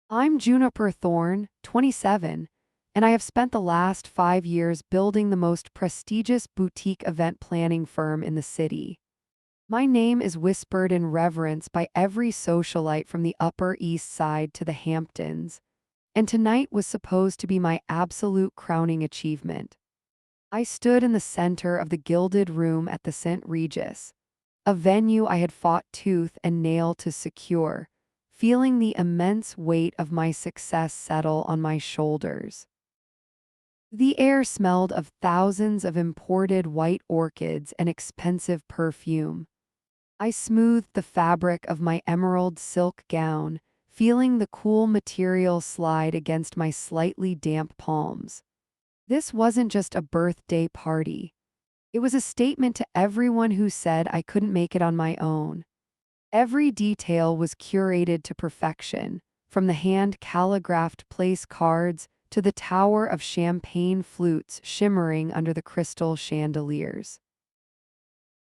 I'm Juniper Thorne, 27, and I have spent the last 5 years building the most prestigious boutique event planning firm in the city. My name is whispered in reverence by every socialite from the Upper East Side to the Hamptons, and tonight was supposed to be my absolute crowning achievement. I stood in the center of the gilded room at the St. Regis, a venue I had fought tooth and nail to secure, feeling the immense weight of my success settle on my shoulders. The air smelled of thousands of imported white orchids and expensive perfume. I smoothed the fabric of my emerald silk gown, feeling the cool material slide against my slightly damp palms. This wasn't just a birthday party. It was a statement to everyone who said I couldn't make it on my own. Every detail was curated to perfection, from the hand-calligraphed place cards to the tower of champagne flutes shimmering under the crystal chandeliers.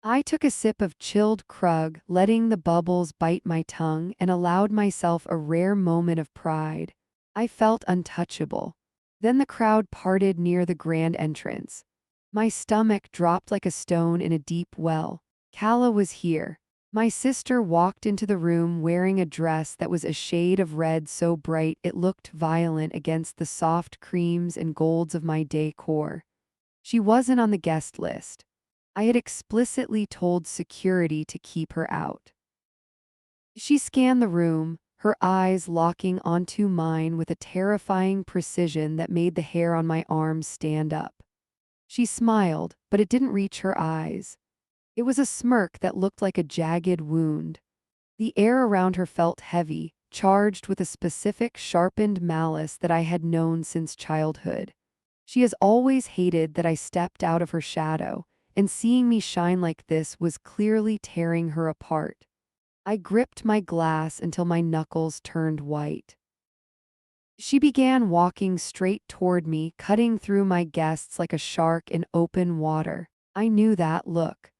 I took a sip of chilled Krug, letting the bubbles bite my tongue, and allowed myself a rare moment of pride. I felt untouchable. Then the crowd parted near the grand entrance. My stomach dropped like a stone in a deep well. Kala was here. My sister walked into the room wearing a dress that was a shade of red so bright it looked violent against the soft creams and golds of my decor. She wasn't on the guest list. I had explicitly told security to keep her out. She scanned the room, her eyes locking onto mine with a terrifying precision that made the hair on my arms stand up. She smiled, but it didn't reach her eyes. It was a smirk that looked like a jagged wound. The air around her felt heavy, charged with a specific sharpened malice that I had known since childhood. She has always hated that I stepped out of her shadow, and seeing me shine like this was clearly tearing her apart. I gripped my glass until my knuckles turned white. She began walking straight toward me, cutting through my guests like a shark in open water. I knew that look.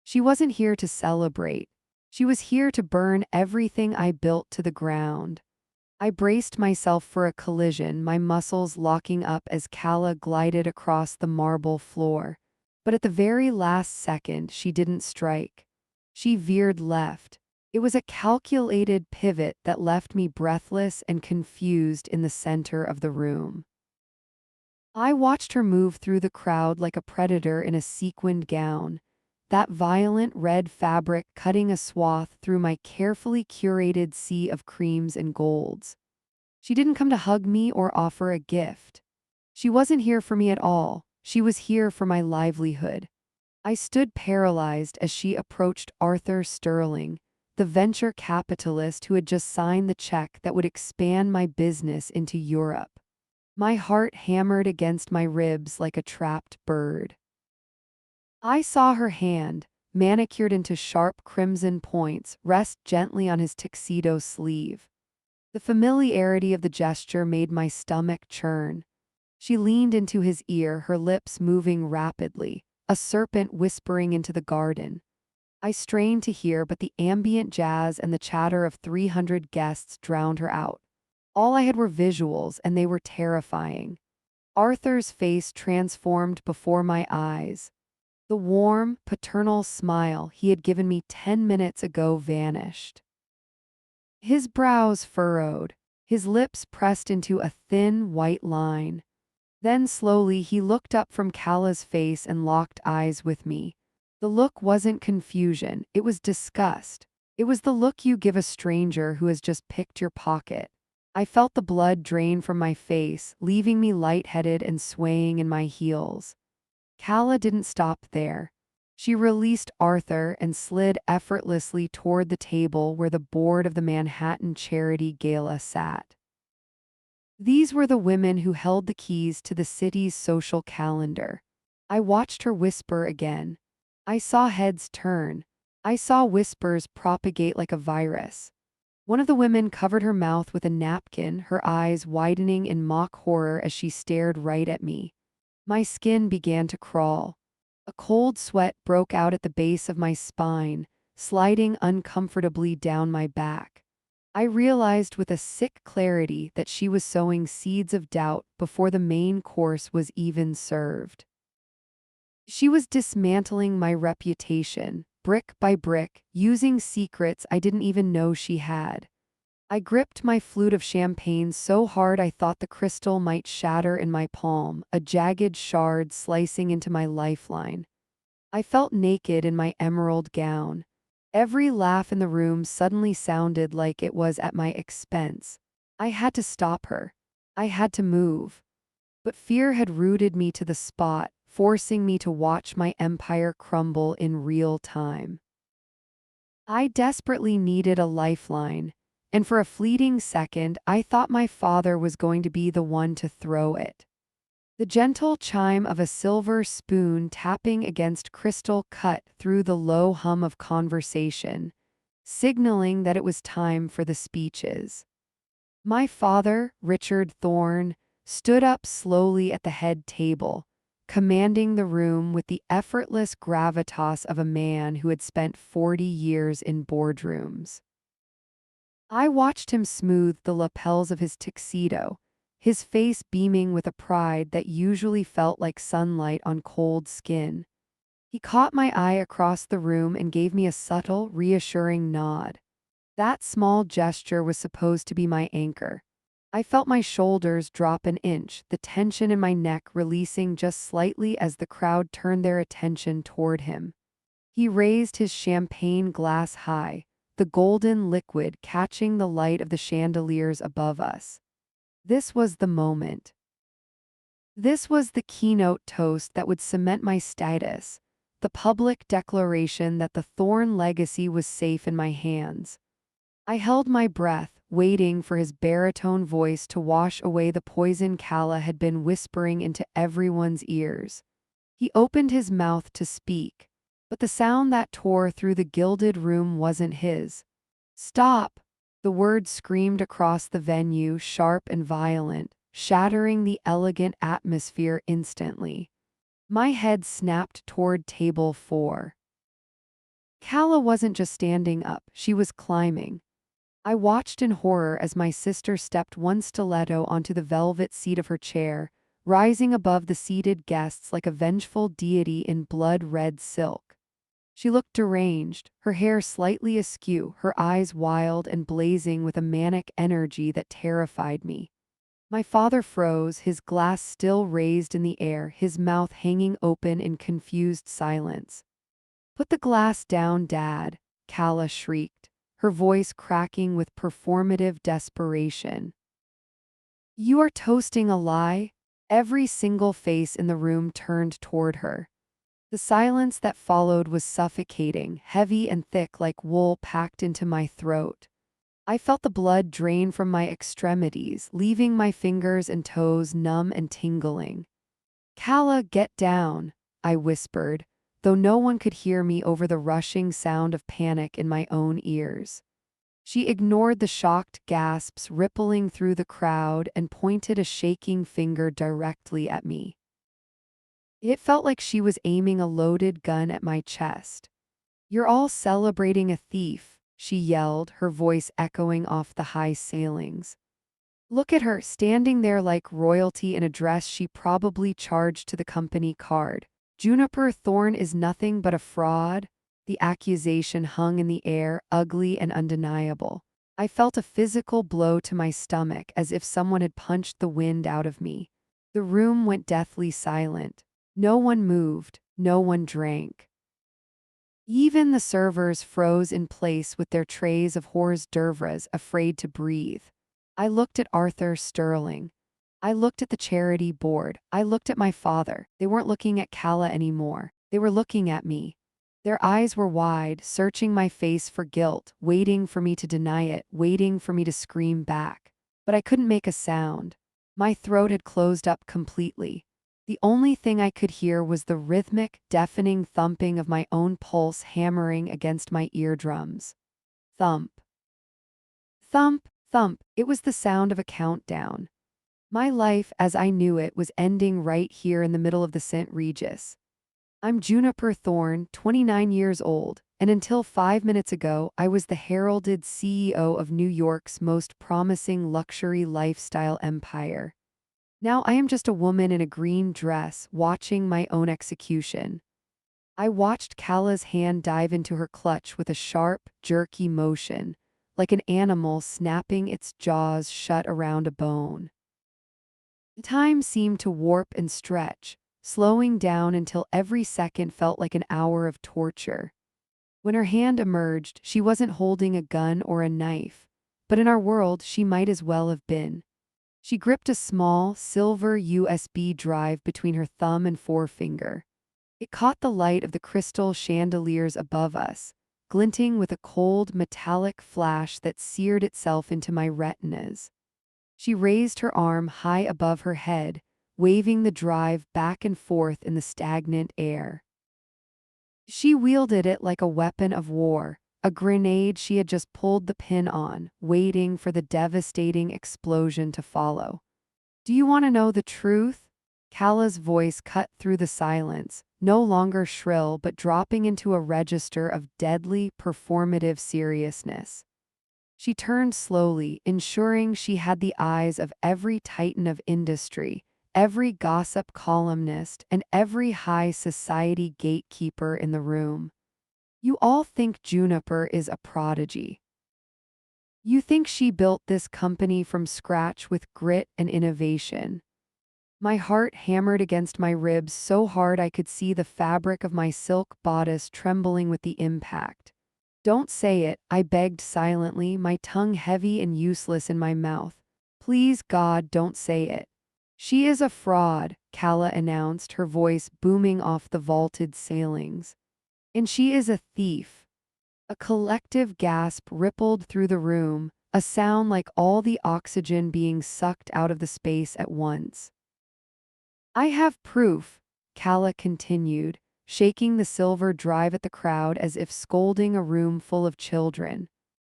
She wasn't here to celebrate. She was here to burn everything I built to the ground. I braced myself for a collision, my muscles locking up as Kala glided across the marble floor. But at the very last second, she didn't strike. She veered left. It was a calculated pivot that left me breathless and confused in the center of the room. I watched her move through the crowd like a predator in a sequined gown, that violent red fabric cutting a swath through my carefully curated sea of creams and golds. She didn't come to hug me or offer a gift. She wasn't here for me at all. She was here for my livelihood. I stood paralyzed as she approached Arthur Sterling, the venture capitalist who had just signed the check that would expand my business into Europe. My heart hammered against my ribs like a trapped bird. I saw her hand, manicured into sharp crimson points, rest gently on his tuxedo sleeve. The familiarity of the gesture made my stomach churn. She leaned into his ear, her lips moving rapidly, a serpent whispering into the garden. I strained to hear, but the ambient jazz and the chatter of 300 guests drowned her out. All I had were visuals, and they were terrifying. Arthur's face transformed before my eyes. The warm, paternal smile he had given me 10 minutes ago vanished. His brows furrowed, his lips pressed into a thin, white line. Then slowly he looked up from Kala's face and locked eyes with me. The look wasn't confusion, it was disgust. It was the look you give a stranger who has just picked your pocket. I felt the blood drain from my face, leaving me lightheaded and swaying in my heels. Kala didn't stop there. She released Arthur and slid effortlessly toward the table where the board of the Manhattan Charity Gala sat. These were the women who held the keys to the city's social calendar. I watched her whisper again. I saw heads turn. I saw whispers propagate like a virus. One of the women covered her mouth with a napkin, her eyes widening in mock horror as she stared right at me. My skin began to crawl. A cold sweat broke out at the base of my spine, sliding uncomfortably down my back. I realized with a sick clarity that she was sowing seeds of doubt before the main course was even served. She was dismantling my reputation, brick by brick, using secrets I didn't even know she had. I gripped my flute of champagne so hard I thought the crystal might shatter in my palm, a jagged shard slicing into my lifeline. I felt naked in my emerald gown. Every laugh in the room suddenly sounded like it was at my expense. I had to stop her. I had to move. But fear had rooted me to the spot, forcing me to watch my empire crumble in real time. I desperately needed a lifeline, and for a fleeting second I thought my father was going to be the one to throw it. The gentle chime of a silver spoon tapping against crystal cut through the low hum of conversation, signaling that it was time for the speeches. My father, Richard Thorne, stood up slowly at the head table, commanding the room with the effortless gravitas of a man who had spent 40 years in boardrooms. I watched him smooth the lapels of his tuxedo, his face beaming with a pride that usually felt like sunlight on cold skin. He caught my eye across the room and gave me a subtle, reassuring nod. That small gesture was supposed to be my anchor. I felt my shoulders drop an inch, the tension in my neck releasing just slightly as the crowd turned their attention toward him. He raised his champagne glass high, the golden liquid catching the light of the chandeliers above us. This was the moment. This was the keynote toast that would cement my status, the public declaration that the Thorne legacy was safe in my hands. I held my breath, waiting for his baritone voice to wash away the poison Calla had been whispering into everyone's ears. He opened his mouth to speak, but the sound that tore through the gilded room wasn't his. "Stop!" The word screamed across the venue, sharp and violent, shattering the elegant atmosphere instantly. My head snapped toward table 4. Calla wasn't just standing up, she was climbing. I watched in horror as my sister stepped one stiletto onto the velvet seat of her chair, rising above the seated guests like a vengeful deity in blood-red silk. She looked deranged, her hair slightly askew, her eyes wild and blazing with a manic energy that terrified me. My father froze, his glass still raised in the air, his mouth hanging open in confused silence. "Put the glass down, Dad," Calla shrieked, her voice cracking with performative desperation. "You are toasting a lie?" Every single face in the room turned toward her. The silence that followed was suffocating, heavy and thick like wool packed into my throat. I felt the blood drain from my extremities, leaving my fingers and toes numb and tingling. "Calla, get down," I whispered, though no one could hear me over the rushing sound of panic in my own ears. She ignored the shocked gasps rippling through the crowd and pointed a shaking finger directly at me. It felt like she was aiming a loaded gun at my chest. "You're all celebrating a thief," she yelled, her voice echoing off the high ceilings. "Look at her, standing there like royalty in a dress she probably charged to the company card. Juniper Thorne is nothing but a fraud." The accusation hung in the air, ugly and undeniable. I felt a physical blow to my stomach as if someone had punched the wind out of me. The room went deathly silent. No one moved, no one drank. Even the servers froze in place with their trays of hors d'oeuvres, afraid to breathe. I looked at Arthur Sterling. I looked at the charity board. I looked at my father. They weren't looking at Calla anymore. They were looking at me. Their eyes were wide, searching my face for guilt, waiting for me to deny it, waiting for me to scream back. But I couldn't make a sound. My throat had closed up completely. The only thing I could hear was the rhythmic, deafening thumping of my own pulse hammering against my eardrums. Thump. Thump, thump. It was the sound of a countdown. My life, as I knew it, was ending right here in the middle of the St. Regis. I'm Juniper Thorne, 29 years old, and until 5 minutes ago, I was the heralded CEO of New York's most promising luxury lifestyle empire. Now I am just a woman in a green dress watching my own execution. I watched Kala's hand dive into her clutch with a sharp, jerky motion, like an animal snapping its jaws shut around a bone. Time seemed to warp and stretch, slowing down until every second felt like an hour of torture. When her hand emerged, she wasn't holding a gun or a knife, but in our world she might as well have been. She gripped a small, silver USB drive between her thumb and forefinger. It caught the light of the crystal chandeliers above us, glinting with a cold, metallic flash that seared itself into my retinas. She raised her arm high above her head, waving the drive back and forth in the stagnant air. She wielded it like a weapon of war, a grenade she had just pulled the pin on, waiting for the devastating explosion to follow. "Do you want to know the truth?" Kala's voice cut through the silence, no longer shrill but dropping into a register of deadly, performative seriousness. She turned slowly, ensuring she had the eyes of every titan of industry, every gossip columnist, and every high society gatekeeper in the room. "You all think Juniper is a prodigy. You think she built this company from scratch with grit and innovation." My heart hammered against my ribs so hard I could see the fabric of my silk bodice trembling with the impact. "Don't say it," I begged silently, my tongue heavy and useless in my mouth. "Please, God, don't say it." "She is a fraud," Kala announced, her voice booming off the vaulted ceilings. "And she is a thief." A collective gasp rippled through the room, a sound like all the oxygen being sucked out of the space at once. "I have proof," Kala continued, shaking the silver drive at the crowd as if scolding a room full of children.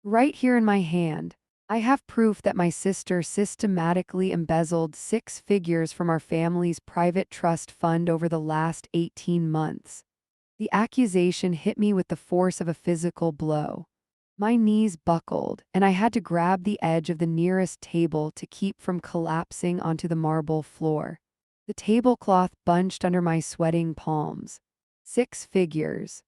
"Right here in my hand. I have proof that my sister systematically embezzled 6 figures from our family's private trust fund over the last 18 months. The accusation hit me with the force of a physical blow. My knees buckled, and I had to grab the edge of the nearest table to keep from collapsing onto the marble floor. The tablecloth bunched under my sweating palms. 6 figures.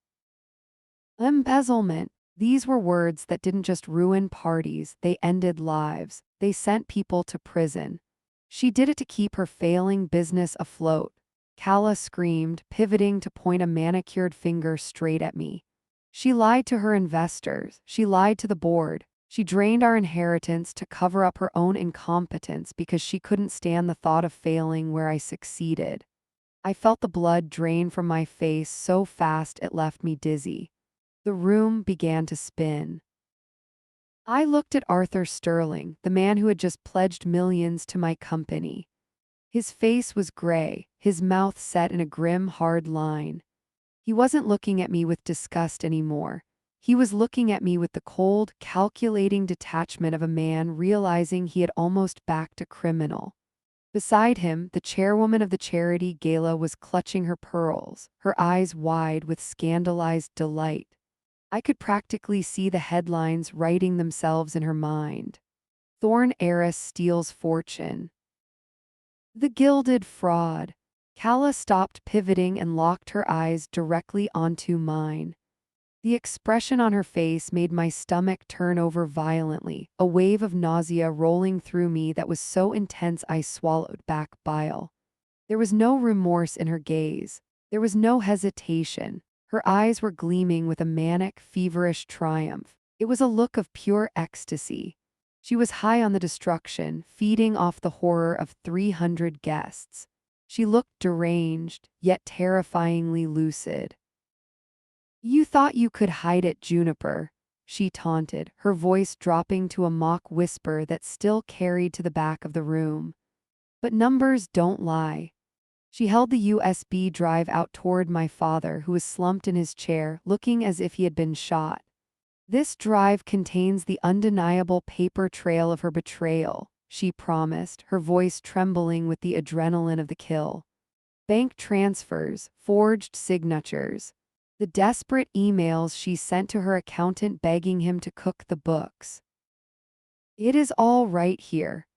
Embezzlement. These were words that didn't just ruin parties, they ended lives. They sent people to prison. She did it to keep her failing business afloat. Kala screamed, pivoting to point a manicured finger straight at me. She lied to her investors. She lied to the board. She drained our inheritance to cover up her own incompetence because she couldn't stand the thought of failing where I succeeded. I felt the blood drain from my face so fast it left me dizzy. The room began to spin. I looked at Arthur Sterling, the man who had just pledged millions to my company. His face was gray, his mouth set in a grim, hard line. He wasn't looking at me with disgust anymore. He was looking at me with the cold, calculating detachment of a man realizing he had almost backed a criminal. Beside him, the chairwoman of the charity gala was clutching her pearls, her eyes wide with scandalized delight. I could practically see the headlines writing themselves in her mind. "Thorne heiress steals fortune." "The gilded fraud." Kala stopped pivoting and locked her eyes directly onto mine. The expression on her face made my stomach turn over violently, a wave of nausea rolling through me that was so intense I swallowed back bile. There was no remorse in her gaze. There was no hesitation. Her eyes were gleaming with a manic, feverish triumph. It was a look of pure ecstasy. She was high on the destruction, feeding off the horror of 300 guests. She looked deranged, yet terrifyingly lucid. "You thought you could hide it, Juniper," she taunted, her voice dropping to a mock whisper that still carried to the back of the room. "But numbers don't lie." She held the USB drive out toward my father, who was slumped in his chair, looking as if he had been shot. "This drive contains the undeniable paper trail of her betrayal," she promised, her voice trembling with the adrenaline of the kill. "Bank transfers, forged signatures. the desperate emails she sent to her accountant begging him to cook the books. It is all right here.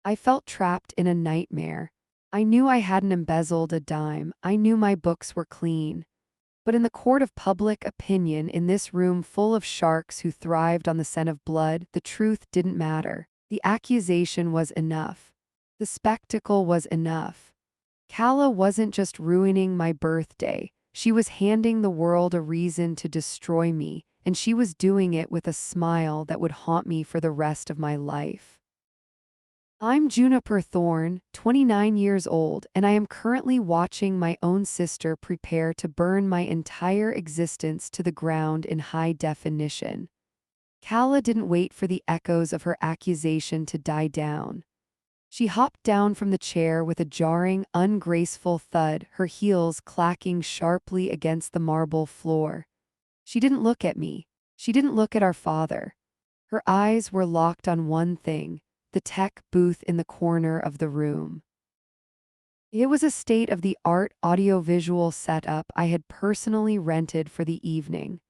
I felt trapped in a nightmare. I knew I hadn't embezzled a dime. I knew my books were clean. But in the court of public opinion, in this room full of sharks who thrived on the scent of blood, the truth didn't matter. The accusation was enough. The spectacle was enough. Kala wasn't just ruining my birthday. She was handing the world a reason to destroy me, and she was doing it with a smile that would haunt me for the rest of my life. I'm Juniper Thorne, 29 years old, and I am currently watching my own sister prepare to burn my entire existence to the ground in high definition. Kala didn't wait for the echoes of her accusation to die down. She hopped down from the chair with a jarring, ungraceful thud, her heels clacking sharply against the marble floor. She didn't look at me. She didn't look at our father. Her eyes were locked on one thing: the tech booth in the corner of the room. It was a state-of-the-art audiovisual setup I had personally rented for the evening.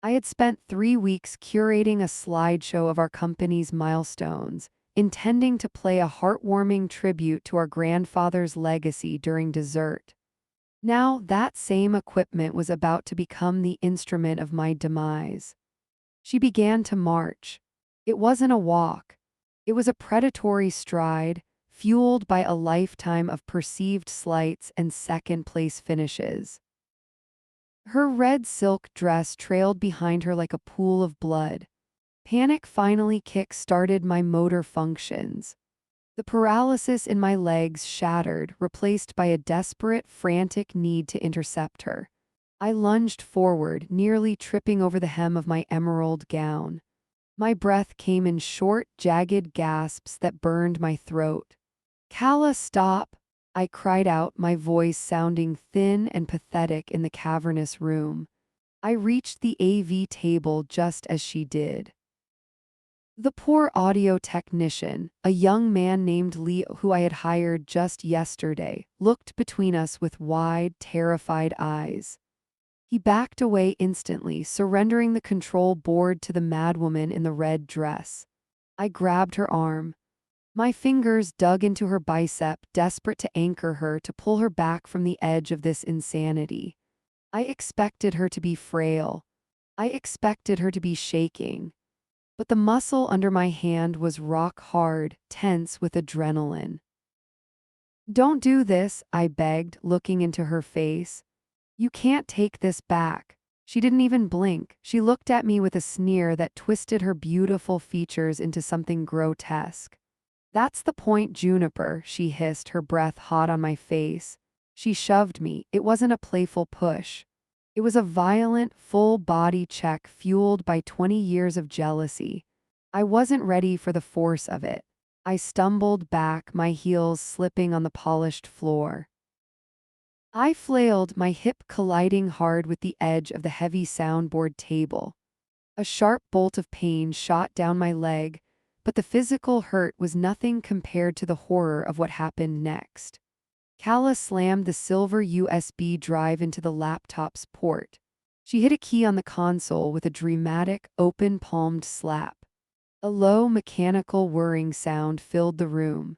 I had spent 3 weeks curating a slideshow of our company's milestones, intending to play a heartwarming tribute to our grandfather's legacy during dessert. Now that same equipment was about to become the instrument of my demise. She began to march. It wasn't a walk. It was a predatory stride, fueled by a lifetime of perceived slights and second-place finishes. Her red silk dress trailed behind her like a pool of blood. Panic finally kick-started my motor functions. The paralysis in my legs shattered, replaced by a desperate, frantic need to intercept her. I lunged forward, nearly tripping over the hem of my emerald gown. My breath came in short, jagged gasps that burned my throat. "Kala, stop!" I cried out, my voice sounding thin and pathetic in the cavernous room. I reached the AV table just as she did. The poor audio technician, a young man named Leo who I had hired just yesterday, looked between us with wide, terrified eyes. He backed away instantly, surrendering the control board to the madwoman in the red dress. I grabbed her arm. My fingers dug into her bicep, desperate to anchor her, to pull her back from the edge of this insanity. I expected her to be frail. I expected her to be shaking. But the muscle under my hand was rock hard, tense with adrenaline. "Don't do this," I begged, looking into her face. "You can't take this back." She didn't even blink. She looked at me with a sneer that twisted her beautiful features into something grotesque. "That's the point, Juniper," she hissed, her breath hot on my face. She shoved me. It wasn't a playful push. It was a violent, full-body check fueled by 20 years of jealousy. I wasn't ready for the force of it. I stumbled back, my heels slipping on the polished floor. I flailed, my hip colliding hard with the edge of the heavy soundboard table. A sharp bolt of pain shot down my leg, but the physical hurt was nothing compared to the horror of what happened next. Kala slammed the silver USB drive into the laptop's port. She hit a key on the console with a dramatic, open-palmed slap. A low, mechanical whirring sound filled the room.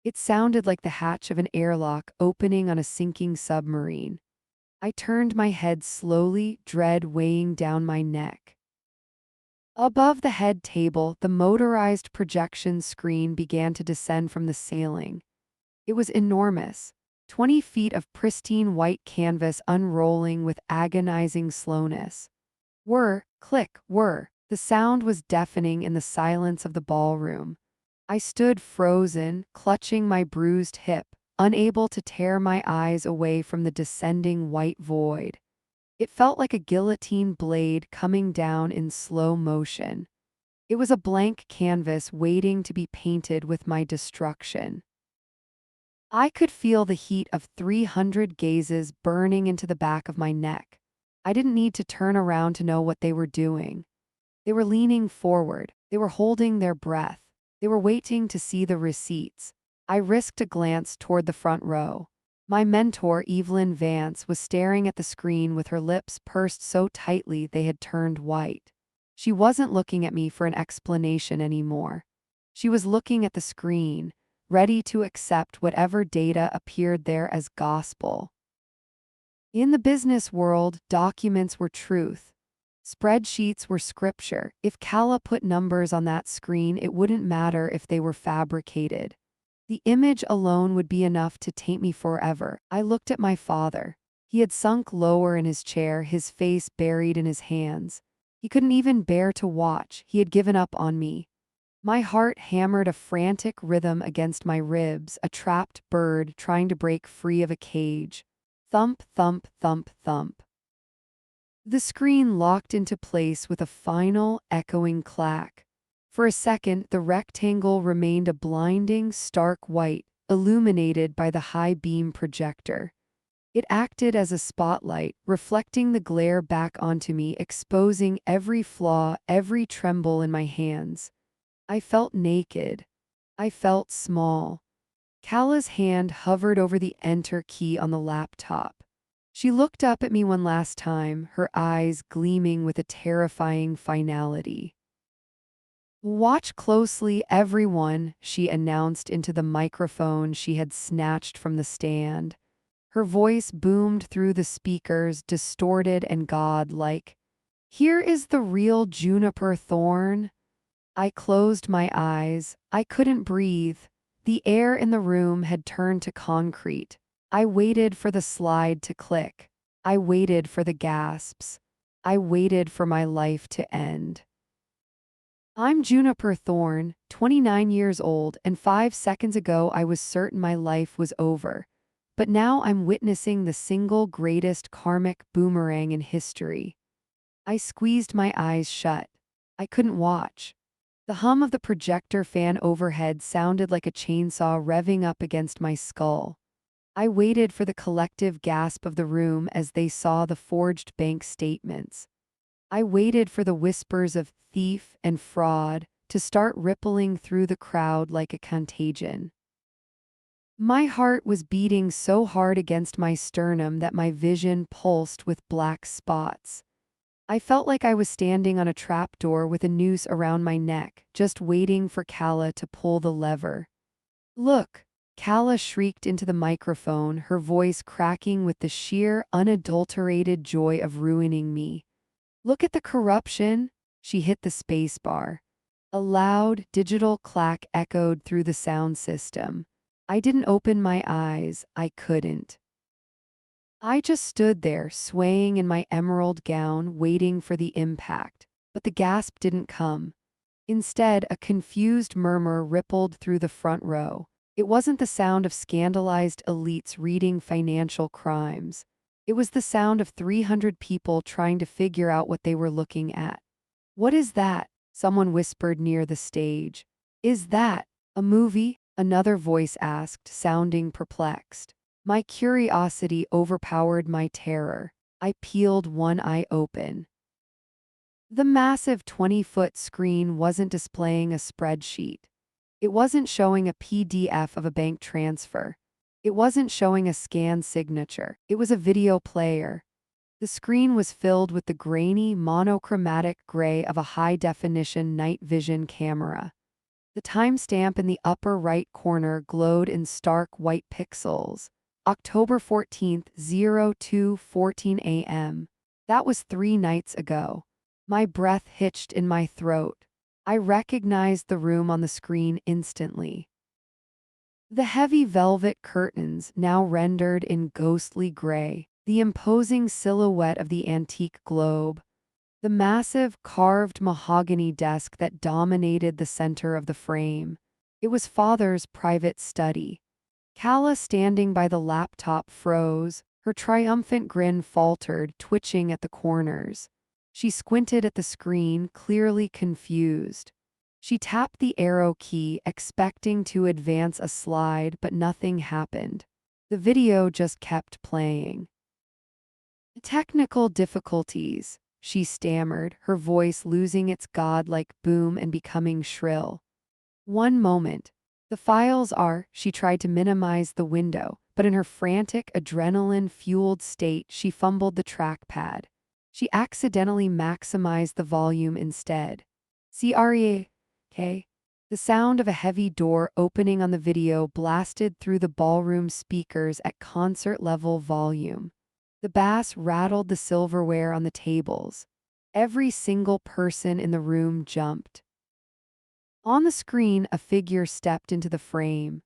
It sounded like the hatch of an airlock opening on a sinking submarine. I turned my head slowly, dread weighing down my neck. Above the head table, the motorized projection screen began to descend from the ceiling. It was enormous, 20 feet of pristine white canvas unrolling with agonizing slowness. Whir, click, whir. The sound was deafening in the silence of the ballroom. I stood frozen, clutching my bruised hip, unable to tear my eyes away from the descending white void. It felt like a guillotine blade coming down in slow motion. It was a blank canvas waiting to be painted with my destruction. I could feel the heat of 300 gazes burning into the back of my neck. I didn't need to turn around to know what they were doing. They were leaning forward. They were holding their breath. They were waiting to see the receipts. I risked a glance toward the front row. My mentor, Evelyn Vance, was staring at the screen with her lips pursed so tightly they had turned white. She wasn't looking at me for an explanation anymore. She was looking at the screen, ready to accept whatever data appeared there as gospel. In the business world, documents were truth. Spreadsheets were scripture. If Kala put numbers on that screen, it wouldn't matter if they were fabricated. The image alone would be enough to taint me forever. I looked at my father. He had sunk lower in his chair, his face buried in his hands. He couldn't even bear to watch. He had given up on me. My heart hammered a frantic rhythm against my ribs, a trapped bird trying to break free of a cage. Thump, thump, thump, thump. The screen locked into place with a final, echoing clack. For a second, the rectangle remained a blinding, stark white, illuminated by the high beam projector. It acted as a spotlight, reflecting the glare back onto me, exposing every flaw, every tremble in my hands. I felt naked. I felt small. Kala's hand hovered over the enter key on the laptop. She looked up at me one last time, her eyes gleaming with a terrifying finality. "Watch closely, everyone," she announced into the microphone she had snatched from the stand. Her voice boomed through the speakers, distorted and godlike. "Here is the real Juniper Thorn." I closed my eyes. I couldn't breathe. The air in the room had turned to concrete. I waited for the slide to click. I waited for the gasps. I waited for my life to end. I'm Juniper Thorn, 29 years old, and 5 seconds ago I was certain my life was over. But now I'm witnessing the single greatest karmic boomerang in history. I squeezed my eyes shut. I couldn't watch. The hum of the projector fan overhead sounded like a chainsaw revving up against my skull. I waited for the collective gasp of the room as they saw the forged bank statements. I waited for the whispers of thief and fraud to start rippling through the crowd like a contagion. My heart was beating so hard against my sternum that my vision pulsed with black spots. I felt like I was standing on a trapdoor with a noose around my neck, just waiting for Kala to pull the lever. "Look!" Kala shrieked into the microphone, her voice cracking with the sheer, unadulterated joy of ruining me. "Look at the corruption!" She hit the space bar. A loud, digital clack echoed through the sound system. I didn't open my eyes. I couldn't. I just stood there, swaying in my emerald gown, waiting for the impact. But the gasp didn't come. Instead, a confused murmur rippled through the front row. It wasn't the sound of scandalized elites reading financial crimes. It was the sound of 300 people trying to figure out what they were looking at. "What is that?" someone whispered near the stage. "Is that a movie?" another voice asked, sounding perplexed. My curiosity overpowered my terror. I peeled one eye open. The massive 20-foot screen wasn't displaying a spreadsheet. It wasn't showing a PDF of a bank transfer. It wasn't showing a scanned signature. It was a video player. The screen was filled with the grainy, monochromatic gray of a high-definition night vision camera. The timestamp in the upper right corner glowed in stark white pixels. October 14th, 02:14 a.m. That was 3 nights ago. My breath hitched in my throat. I recognized the room on the screen instantly. The heavy velvet curtains, now rendered in ghostly gray, the imposing silhouette of the antique globe, the massive carved mahogany desk that dominated the center of the frame. It was Father's private study. Kala, standing by the laptop, froze. Her triumphant grin faltered, twitching at the corners. She squinted at the screen, clearly confused. She tapped the arrow key, expecting to advance a slide, but nothing happened. The video just kept playing. "Technical difficulties," she stammered, her voice losing its godlike boom and becoming shrill. "One moment. The files are," she tried to minimize the window, but in her frantic, adrenaline-fueled state, she fumbled the trackpad. She accidentally maximized the volume instead. CREA. The sound of a heavy door opening on the video blasted through the ballroom speakers at concert-level volume. The bass rattled the silverware on the tables. Every single person in the room jumped. On the screen, a figure stepped into the frame.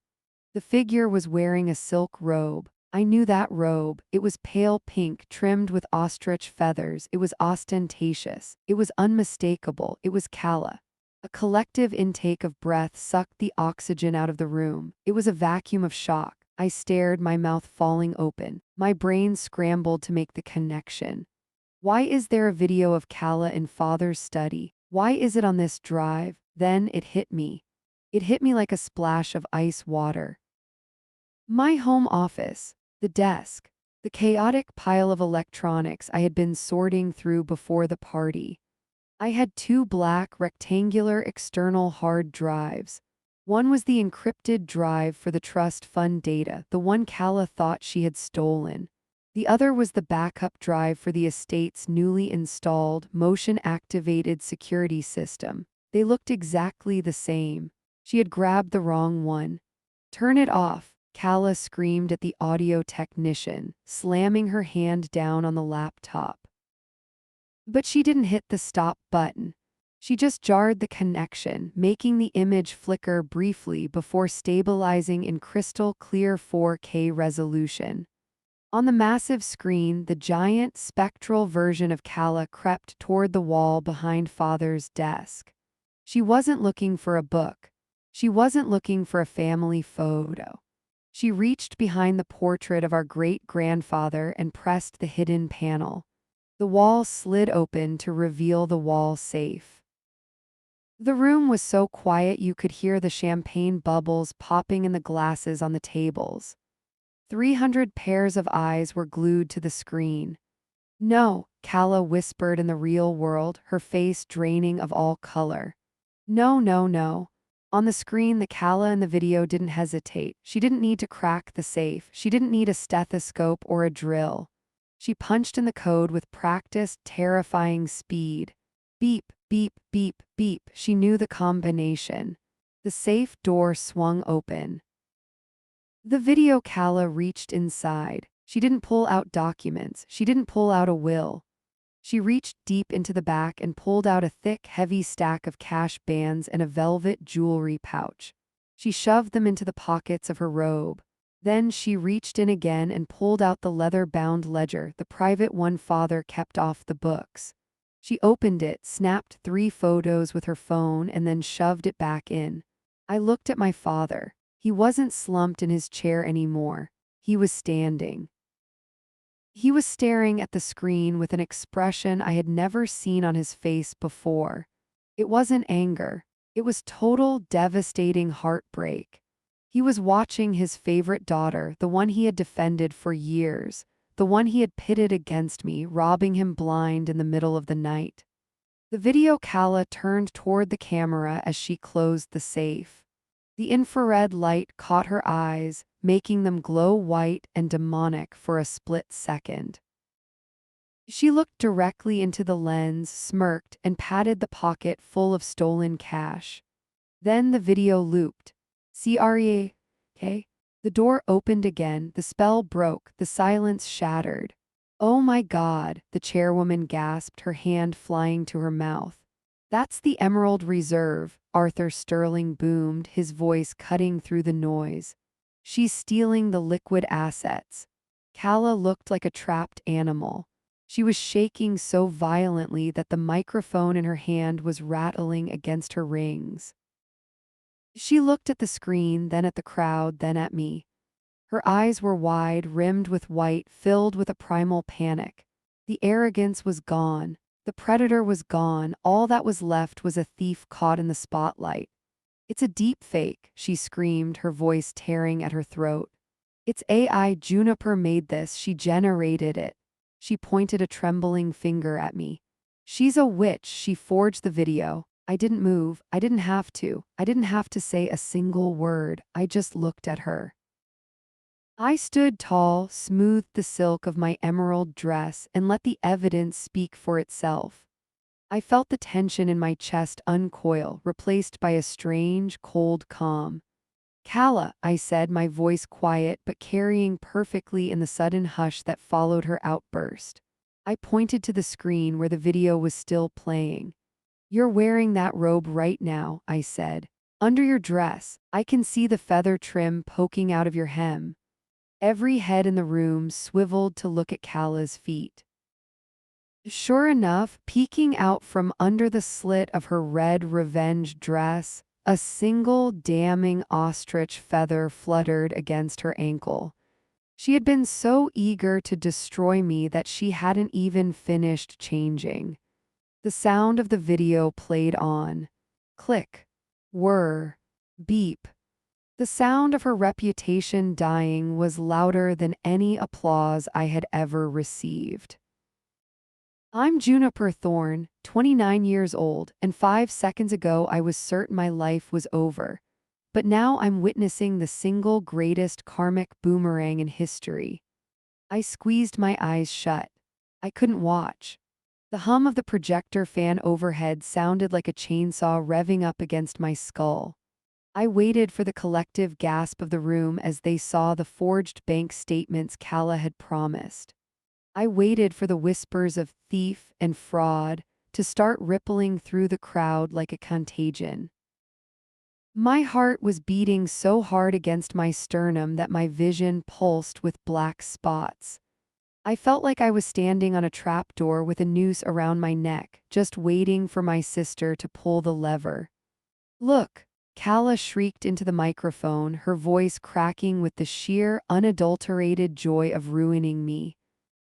The figure was wearing a silk robe. I knew that robe. It was pale pink, trimmed with ostrich feathers. It was ostentatious. It was unmistakable. It was Kala. A collective intake of breath sucked the oxygen out of the room. It was a vacuum of shock. I stared, my mouth falling open. My brain scrambled to make the connection. Why is there a video of Kala in father's study? Why is it on this drive? Then it hit me. It hit me like a splash of ice water. My home office, the desk, the chaotic pile of electronics I had been sorting through before the party. I had two black rectangular external hard drives. One was the encrypted drive for the trust fund data, the one Kala thought she had stolen. The other was the backup drive for the estate's newly installed, motion-activated security system. They looked exactly the same. She had grabbed the wrong one. "Turn it off," Kala screamed at the audio technician, slamming her hand down on the laptop. But she didn't hit the stop button. She just jarred the connection, making the image flicker briefly before stabilizing in crystal clear 4K resolution. On the massive screen, the giant, spectral version of Kala crept toward the wall behind father's desk. She wasn't looking for a book. She wasn't looking for a family photo. She reached behind the portrait of our great-grandfather and pressed the hidden panel. The wall slid open to reveal the wall safe. The room was so quiet you could hear the champagne bubbles popping in the glasses on the tables. 300 pairs of eyes were glued to the screen. "No," Kala whispered in the real world, her face draining of all color. "No, no, no." On the screen, the Kala in the video didn't hesitate. She didn't need to crack the safe. She didn't need a stethoscope or a drill. She punched in the code with practiced, terrifying speed. Beep, beep, beep, beep. She knew the combination. The safe door swung open. The video Kala reached inside. She didn't pull out documents. She didn't pull out a will. She reached deep into the back and pulled out a thick, heavy stack of cash bands and a velvet jewelry pouch. She shoved them into the pockets of her robe. Then she reached in again and pulled out the leather-bound ledger, the private one father kept off the books. She opened it, snapped 3 photos with her phone, and then shoved it back in. I looked at my father. He wasn't slumped in his chair anymore. He was standing. He was staring at the screen with an expression I had never seen on his face before. It wasn't anger. It was total, devastating heartbreak. He was watching his favorite daughter, the one he had defended for years, the one he had pitted against me, robbing him blind in the middle of the night. The video Kala turned toward the camera as she closed the safe. The infrared light caught her eyes, making them glow white and demonic for a split second. She looked directly into the lens, smirked, and patted the pocket full of stolen cash. Then the video looped. CREA. The door opened again, the spell broke, the silence shattered. "Oh my God," the chairwoman gasped, her hand flying to her mouth. "That's the Emerald Reserve," Arthur Sterling boomed, his voice cutting through the noise. "She's stealing the liquid assets." Kala looked like a trapped animal. She was shaking so violently that the microphone in her hand was rattling against her rings. She looked at the screen, then at the crowd, then at me. Her eyes were wide, rimmed with white, filled with a primal panic. The arrogance was gone. The predator was gone. All that was left was a thief caught in the spotlight. "It's a deep fake," she screamed, her voice tearing at her throat. "It's AI. Juniper made this. She generated it." She pointed a trembling finger at me. "She's a witch. She forged the video." I didn't move. I didn't have to. I didn't have to say a single word. I just looked at her. I stood tall, smoothed the silk of my emerald dress, and let the evidence speak for itself. I felt the tension in my chest uncoil, replaced by a strange, cold calm. Kala, I said, my voice quiet but carrying perfectly in the sudden hush that followed her outburst. I pointed to the screen where the video was still playing. You're wearing that robe right now, I said. Under your dress, I can see the feather trim poking out of your hem. Every head in the room swiveled to look at Kala's feet. Sure enough, peeking out from under the slit of her red revenge dress, a single damning ostrich feather fluttered against her ankle. She had been so eager to destroy me that she hadn't even finished changing. The sound of the video played on. Click. Whir. Beep. The sound of her reputation dying was louder than any applause I had ever received. I'm Juniper Thorne, 29 years old, and 5 seconds ago I was certain my life was over. But now I'm witnessing the single greatest karmic boomerang in history. I squeezed my eyes shut. I couldn't watch. The hum of the projector fan overhead sounded like a chainsaw revving up against my skull. I waited for the collective gasp of the room as they saw the forged bank statements Kala had promised. I waited for the whispers of thief and fraud to start rippling through the crowd like a contagion. My heart was beating so hard against my sternum that my vision pulsed with black spots. I felt like I was standing on a trapdoor with a noose around my neck, just waiting for my sister to pull the lever. Look! Kala shrieked into the microphone, her voice cracking with the sheer, unadulterated joy of ruining me.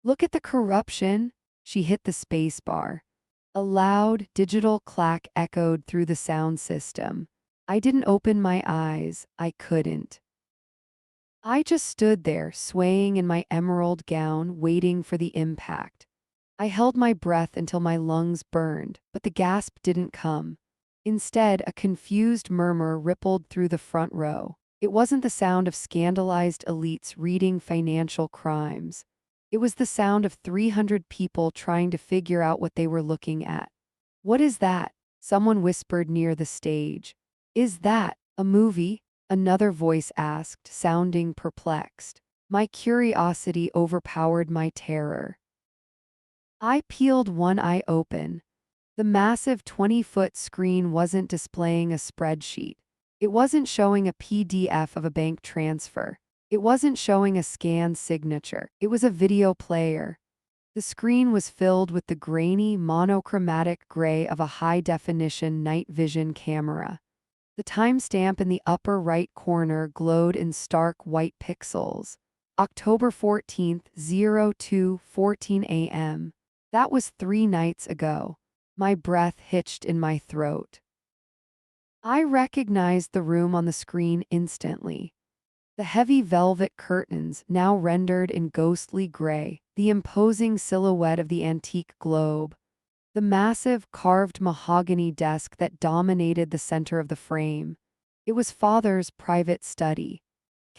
Look at the corruption! She hit the space bar. A loud, digital clack echoed through the sound system. I didn't open my eyes. I couldn't. I just stood there, swaying in my emerald gown, waiting for the impact. I held my breath until my lungs burned, but the gasp didn't come. Instead, a confused murmur rippled through the front row. It wasn't the sound of scandalized elites reading financial crimes. It was the sound of 300 people trying to figure out what they were looking at. What is that? Someone whispered near the stage. Is that a movie? Another voice asked, sounding perplexed. My curiosity overpowered my terror. I peeled one eye open. The massive 20-foot screen wasn't displaying a spreadsheet. It wasn't showing a PDF of a bank transfer. It wasn't showing a scanned signature. It was a video player. The screen was filled with the grainy, monochromatic gray of a high-definition night vision camera. The timestamp in the upper right corner glowed in stark white pixels. October 14th, 02:14 a.m. That was 3 nights ago. My breath hitched in my throat. I recognized the room on the screen instantly. The heavy velvet curtains, now rendered in ghostly gray, the imposing silhouette of the antique globe, the massive carved mahogany desk that dominated the center of the frame. It was Father's private study.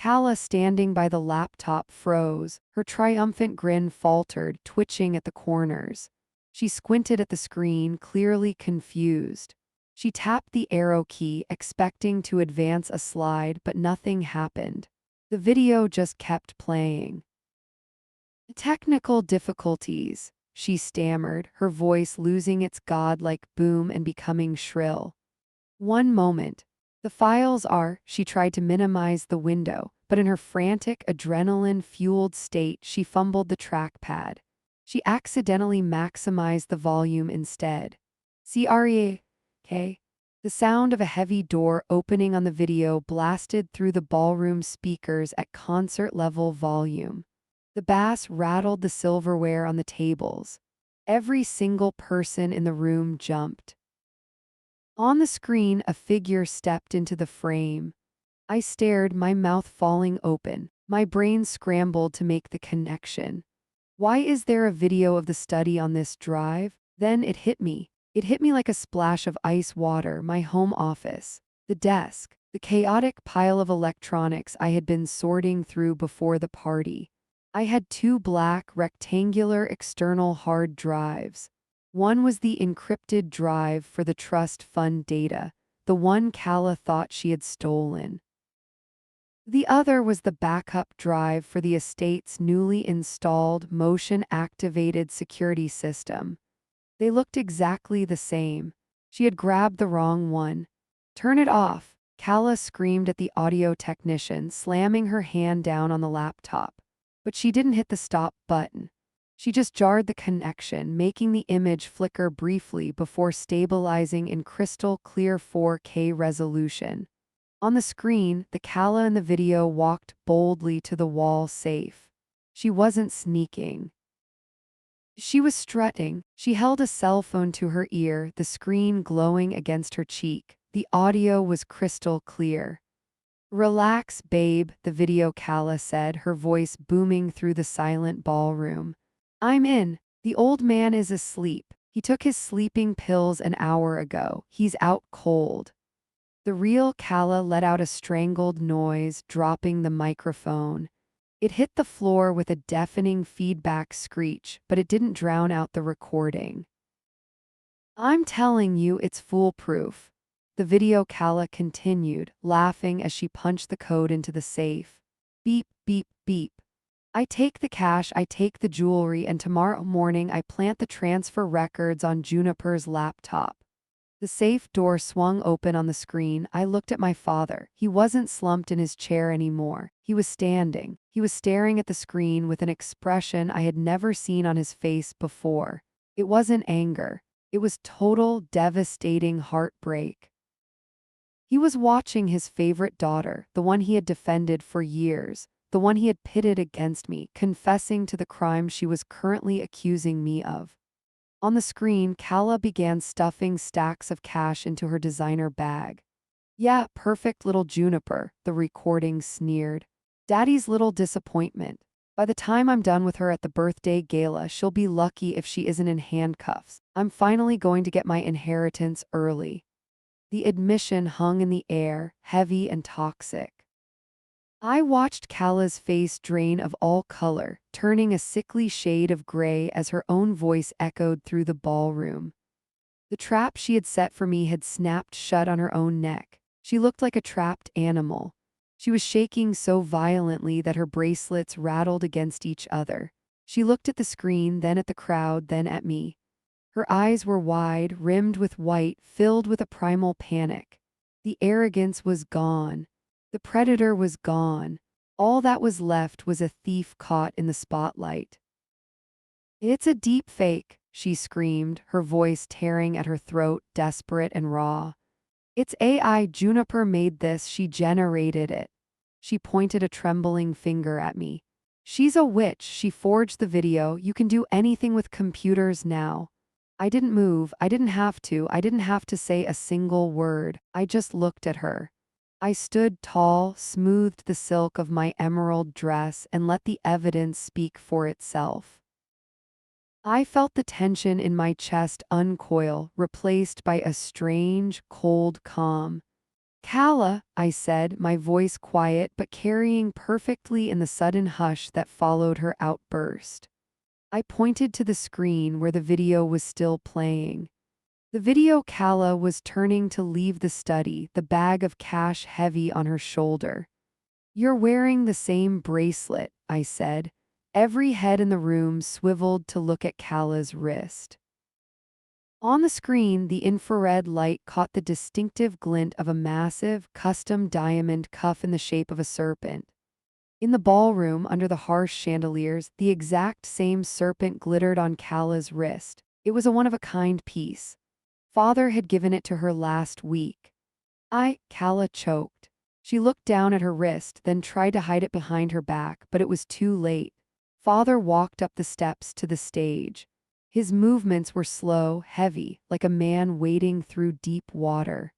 Kala, standing by the laptop, froze. Her triumphant grin faltered, twitching at the corners. She squinted at the screen, clearly confused. She tapped the arrow key, expecting to advance a slide, but nothing happened. The video just kept playing. Technical difficulties, she stammered, her voice losing its godlike boom and becoming shrill. One moment. The files are, she tried to minimize the window, but in her frantic, adrenaline-fueled state, she fumbled the trackpad. She accidentally maximized the volume instead. CREA. The sound of a heavy door opening on the video blasted through the ballroom speakers at concert-level volume. The bass rattled the silverware on the tables. Every single person in the room jumped. On the screen, a figure stepped into the frame. I stared, my mouth falling open. My brain scrambled to make the connection. Why is there a video of the study on this drive? Then it hit me. It hit me like a splash of ice water, my home office. The desk. the chaotic pile of electronics I had been sorting through before the party. I had two black, rectangular external hard drives. One was the encrypted drive for the trust fund data, the one Calla thought she had stolen. The other was the backup drive for the estate's newly installed motion-activated security system. They looked exactly the same. She had grabbed the wrong one. "Turn it off," Calla screamed at the audio technician, slamming her hand down on the laptop. But she didn't hit the stop button. She just jarred the connection, making the image flicker briefly before stabilizing in crystal clear 4K resolution. On the screen, the Calla in the video walked boldly to the wall safe. She wasn't sneaking. She was strutting. She held a cell phone to her ear, the screen glowing against her cheek. The audio was crystal clear. "Relax, babe," the video Calla said, her voice booming through the silent ballroom. "I'm in. The old man is asleep. He took his sleeping pills an hour ago. He's out cold." The real Calla let out a strangled noise, dropping the microphone. It hit the floor with a deafening feedback screech, but it didn't drown out the recording. "I'm telling you, it's foolproof," the video Calla continued, laughing as she punched the code into the safe. "Beep, beep, beep. I take the cash, I take the jewelry, and tomorrow morning I plant the transfer records on Juniper's laptop." The safe door swung open on the screen. I looked at my father. He wasn't slumped in his chair anymore. He was standing. He was staring at the screen with an expression I had never seen on his face before. It wasn't anger. It was total, devastating heartbreak. He was watching his favorite daughter, the one he had defended for years, the one he had pitted against me, confessing to the crime she was currently accusing me of. On the screen, Calla began stuffing stacks of cash into her designer bag. "Yeah, perfect little Juniper," the recording sneered. "Daddy's little disappointment. By the time I'm done with her at the birthday gala, she'll be lucky if she isn't in handcuffs. I'm finally going to get my inheritance early." The admission hung in the air, heavy and toxic. I watched Calla's face drain of all color, turning a sickly shade of gray as her own voice echoed through the ballroom. The trap she had set for me had snapped shut on her own neck. She looked like a trapped animal. She was shaking so violently that her bracelets rattled against each other. She looked at the screen, then at the crowd, then at me. Her eyes were wide, rimmed with white, filled with a primal panic. The arrogance was gone. The predator was gone. All that was left was a thief caught in the spotlight. "It's a deep fake," she screamed, her voice tearing at her throat, desperate and raw. "It's AI. Juniper made this. She generated it." She pointed a trembling finger at me. "She's a witch. She forged the video. You can do anything with computers now." I didn't move. I didn't have to. I didn't have to say a single word. I just looked at her. I stood tall, smoothed the silk of my emerald dress, and let the evidence speak for itself. I felt the tension in my chest uncoil, replaced by a strange, cold calm. "Calla," I said, my voice quiet but carrying perfectly in the sudden hush that followed her outburst. I pointed to the screen where the video was still playing. The video Calla was turning to leave the study, the bag of cash heavy on her shoulder. "You're wearing the same bracelet," I said. Every head in the room swiveled to look at Calla's wrist. On the screen, the infrared light caught the distinctive glint of a massive, custom diamond cuff in the shape of a serpent. In the ballroom, under the harsh chandeliers, the exact same serpent glittered on Calla's wrist. It was a one-of-a-kind piece. Father had given it to her last week. Calla choked. She looked down at her wrist, then tried to hide it behind her back, but it was too late. Father walked up the steps to the stage. His movements were slow, heavy, like a man wading through deep water.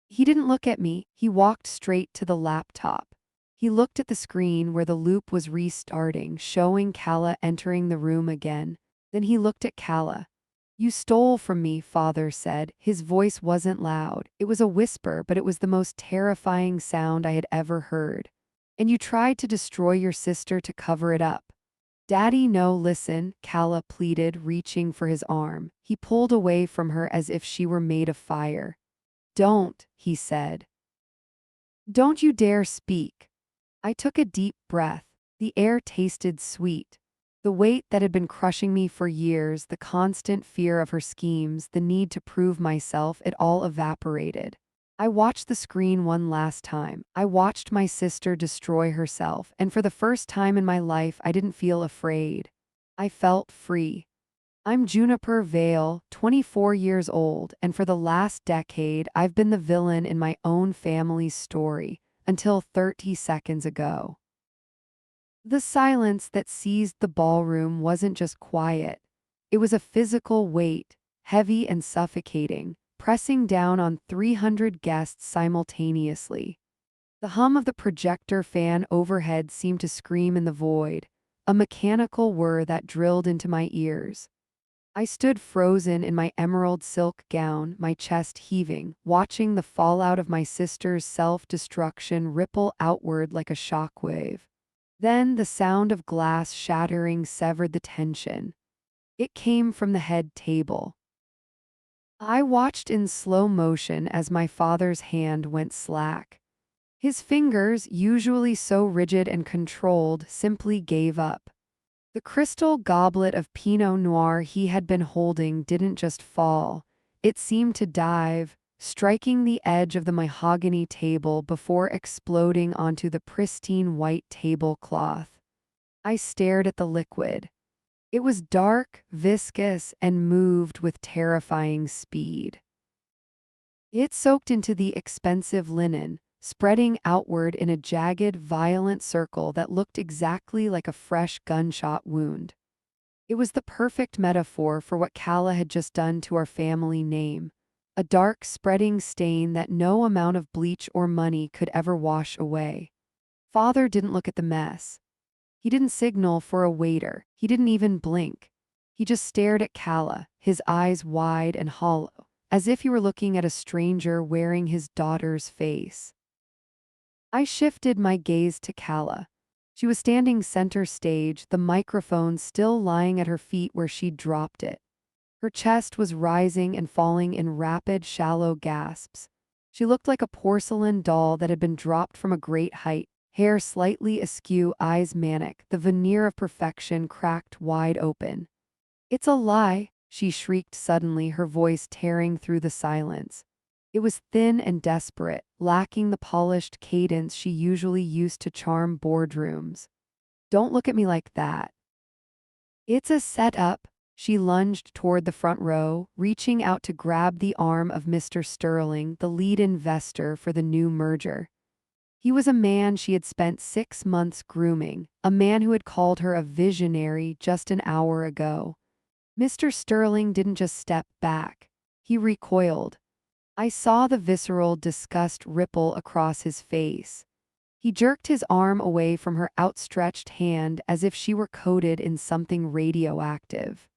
He didn't look at me. He walked straight to the laptop. He looked at the screen where the loop was restarting, showing Calla entering the room again. Then he looked at Calla. You stole from me, father said. His voice wasn't loud. It was a whisper, but it was the most terrifying sound I had ever heard. And you tried to destroy your sister to cover it up. Daddy, no, listen, Calla pleaded, reaching for his arm. He pulled away from her as if she were made of fire. Don't, he said. Don't you dare speak. I took a deep breath. The air tasted sweet. The weight that had been crushing me for years, the constant fear of her schemes, the need to prove myself, it all evaporated. I watched the screen one last time. I watched my sister destroy herself, and for the first time in my life, I didn't feel afraid. I felt free. I'm Juniper Vale, 24 years old, and for the last decade, I've been the villain in my own family's story, until 30 seconds ago. The silence that seized the ballroom wasn't just quiet. It was a physical weight, heavy and suffocating, pressing down on 300 guests simultaneously. The hum of the projector fan overhead seemed to scream in the void, a mechanical whir that drilled into my ears. I stood frozen in my emerald silk gown, my chest heaving, watching the fallout of my sister's self-destruction ripple outward like a shockwave. Then the sound of glass shattering severed the tension. It came from the head table. I watched in slow motion as my father's hand went slack. His fingers, usually so rigid and controlled, simply gave up. The crystal goblet of Pinot Noir he had been holding didn't just fall. It seemed to dive, striking the edge of the mahogany table before exploding onto the pristine white tablecloth. I stared at the liquid. It was dark, viscous, and moved with terrifying speed. It soaked into the expensive linen, spreading outward in a jagged, violent circle that looked exactly like a fresh gunshot wound. It was the perfect metaphor for what Calla had just done to our family name, a dark, spreading stain that no amount of bleach or money could ever wash away. Father didn't look at the mess. He didn't signal for a waiter. He didn't even blink. He just stared at Calla, his eyes wide and hollow, as if he were looking at a stranger wearing his daughter's face. I shifted my gaze to Calla. She was standing center stage, the microphone still lying at her feet where she'd dropped it. Her chest was rising and falling in rapid, shallow gasps. She looked like a porcelain doll that had been dropped from a great height, hair slightly askew, eyes manic, the veneer of perfection cracked wide open. "It's a lie," she shrieked suddenly, her voice tearing through the silence. It was thin and desperate, lacking the polished cadence she usually used to charm boardrooms. "Don't look at me like that. It's a setup." She lunged toward the front row, reaching out to grab the arm of Mr. Sterling, the lead investor for the new merger. He was a man she had spent 6 months grooming, a man who had called her a visionary just an hour ago. Mr. Sterling didn't just step back. He recoiled. I saw the visceral disgust ripple across his face. He jerked his arm away from her outstretched hand as if she were coated in something radioactive.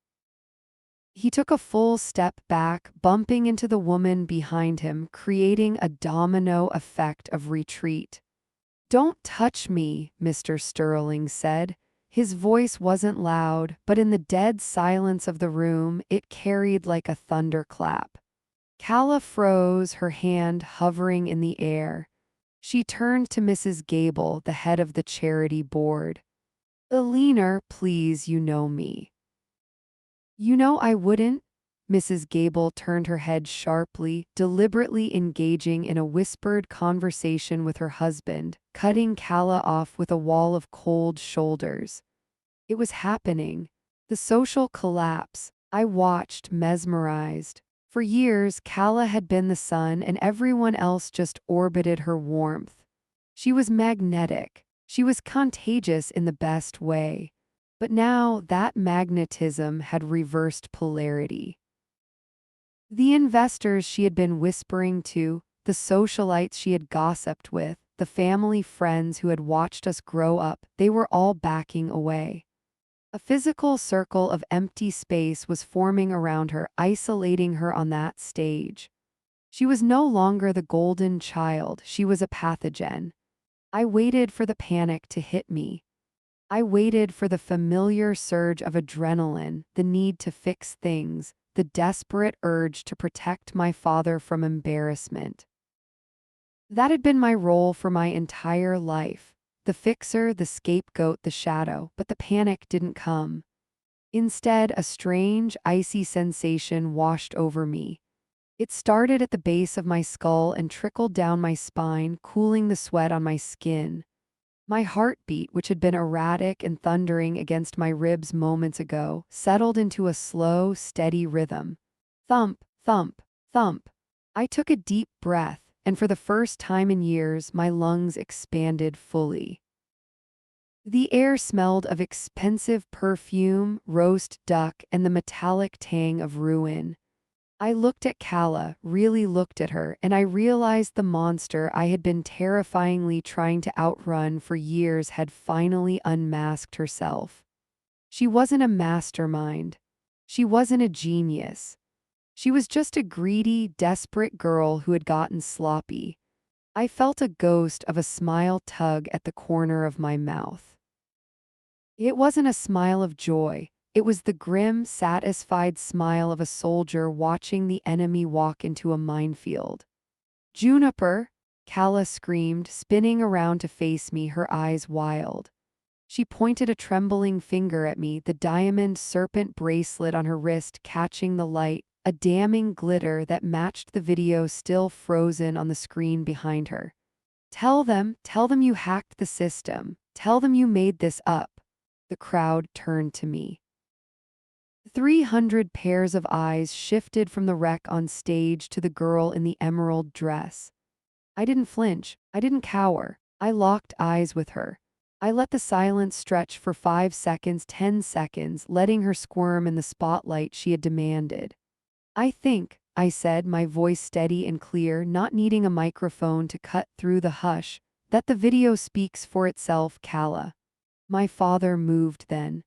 He took a full step back, bumping into the woman behind him, creating a domino effect of retreat. "Don't touch me," Mr. Sterling said. His voice wasn't loud, but in the dead silence of the room, it carried like a thunderclap. Calla froze, her hand hovering in the air. She turned to Mrs. Gable, the head of the charity board. "Eleanor, please, you know me." "You know I wouldn't." Mrs. Gable turned her head sharply, deliberately engaging in a whispered conversation with her husband, cutting Calla off with a wall of cold shoulders. It was happening. The social collapse. I watched, mesmerized. For years, Calla had been the sun and everyone else just orbited her warmth. She was magnetic. She was contagious in the best way. But now that magnetism had reversed polarity. The investors she had been whispering to, the socialites she had gossiped with, the family friends who had watched us grow up, they were all backing away. A physical circle of empty space was forming around her, isolating her on that stage. She was no longer the golden child, she was a pathogen. I waited for the panic to hit me. I waited for the familiar surge of adrenaline, the need to fix things, the desperate urge to protect my father from embarrassment. That had been my role for my entire life. The fixer, the scapegoat, the shadow, but the panic didn't come. Instead, a strange, icy sensation washed over me. It started at the base of my skull and trickled down my spine, cooling the sweat on my skin. My heartbeat, which had been erratic and thundering against my ribs moments ago, settled into a slow, steady rhythm. Thump, thump, thump. I took a deep breath, and for the first time in years, my lungs expanded fully. The air smelled of expensive perfume, roast duck, and the metallic tang of ruin. I looked at Kala, really looked at her, and I realized the monster I had been terrifyingly trying to outrun for years had finally unmasked herself. She wasn't a mastermind. She wasn't a genius. She was just a greedy, desperate girl who had gotten sloppy. I felt a ghost of a smile tug at the corner of my mouth. It wasn't a smile of joy. It was the grim, satisfied smile of a soldier watching the enemy walk into a minefield. Juniper! Kala screamed, spinning around to face me, her eyes wild. She pointed a trembling finger at me, the diamond serpent bracelet on her wrist catching the light, a damning glitter that matched the video still frozen on the screen behind her. Tell them you hacked the system. Tell them you made this up. The crowd turned to me. 300 pairs of eyes shifted from the wreck on stage to the girl in the emerald dress. I didn't flinch. I didn't cower. I locked eyes with her. I let the silence stretch for 5 seconds, 10 seconds, letting her squirm in the spotlight she had demanded. I think, I said, my voice steady and clear, not needing a microphone to cut through the hush, that the video speaks for itself, Kala. My father moved then.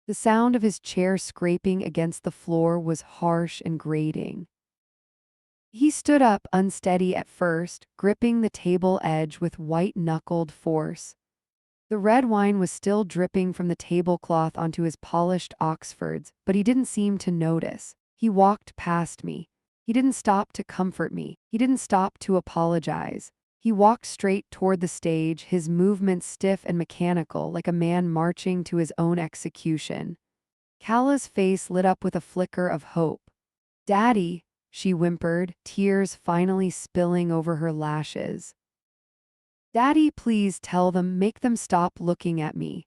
The sound of his chair scraping against the floor was harsh and grating. He stood up, unsteady at first, gripping the table edge with white-knuckled force. The red wine was still dripping from the tablecloth onto his polished Oxfords, but he didn't seem to notice. He walked past me. He didn't stop to comfort me. He didn't stop to apologize. He walked straight toward the stage, his movements stiff and mechanical, like a man marching to his own execution. Kala's face lit up with a flicker of hope. "Daddy," she whimpered, tears finally spilling over her lashes. "Daddy, please tell them, make them stop looking at me."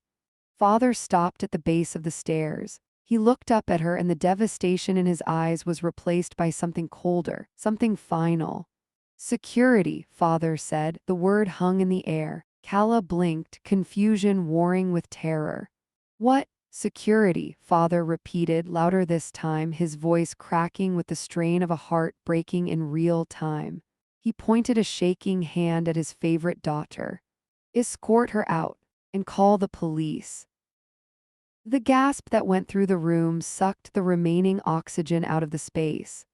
Father stopped at the base of the stairs. He looked up at her, and the devastation in his eyes was replaced by something colder, something final. "Security," Father said. The word hung in the air. Kala blinked, confusion warring with terror. "What? Security," Father repeated, louder this time, his voice cracking with the strain of a heart breaking in real time. He pointed a shaking hand at his favorite daughter. "Escort her out, and call the police." The gasp that went through the room sucked the remaining oxygen out of the space.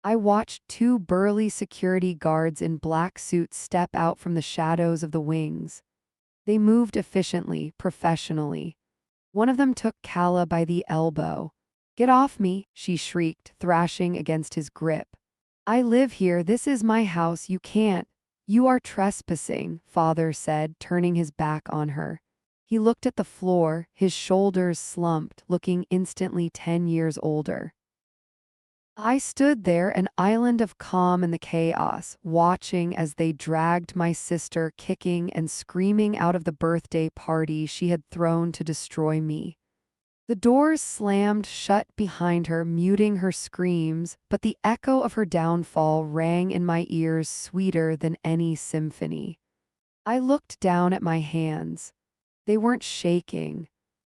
I watched 2 burly security guards in black suits step out from the shadows of the wings. They moved efficiently, professionally. One of them took Kala by the elbow. "Get off me," she shrieked, thrashing against his grip. "I live here, this is my house, you can't." "You are trespassing," Father said, turning his back on her. He looked at the floor, his shoulders slumped, looking instantly 10 years older. I stood there, an island of calm in the chaos, watching as they dragged my sister kicking and screaming out of the birthday party she had thrown to destroy me. The doors slammed shut behind her, muting her screams, but the echo of her downfall rang in my ears sweeter than any symphony. I looked down at my hands. They weren't shaking.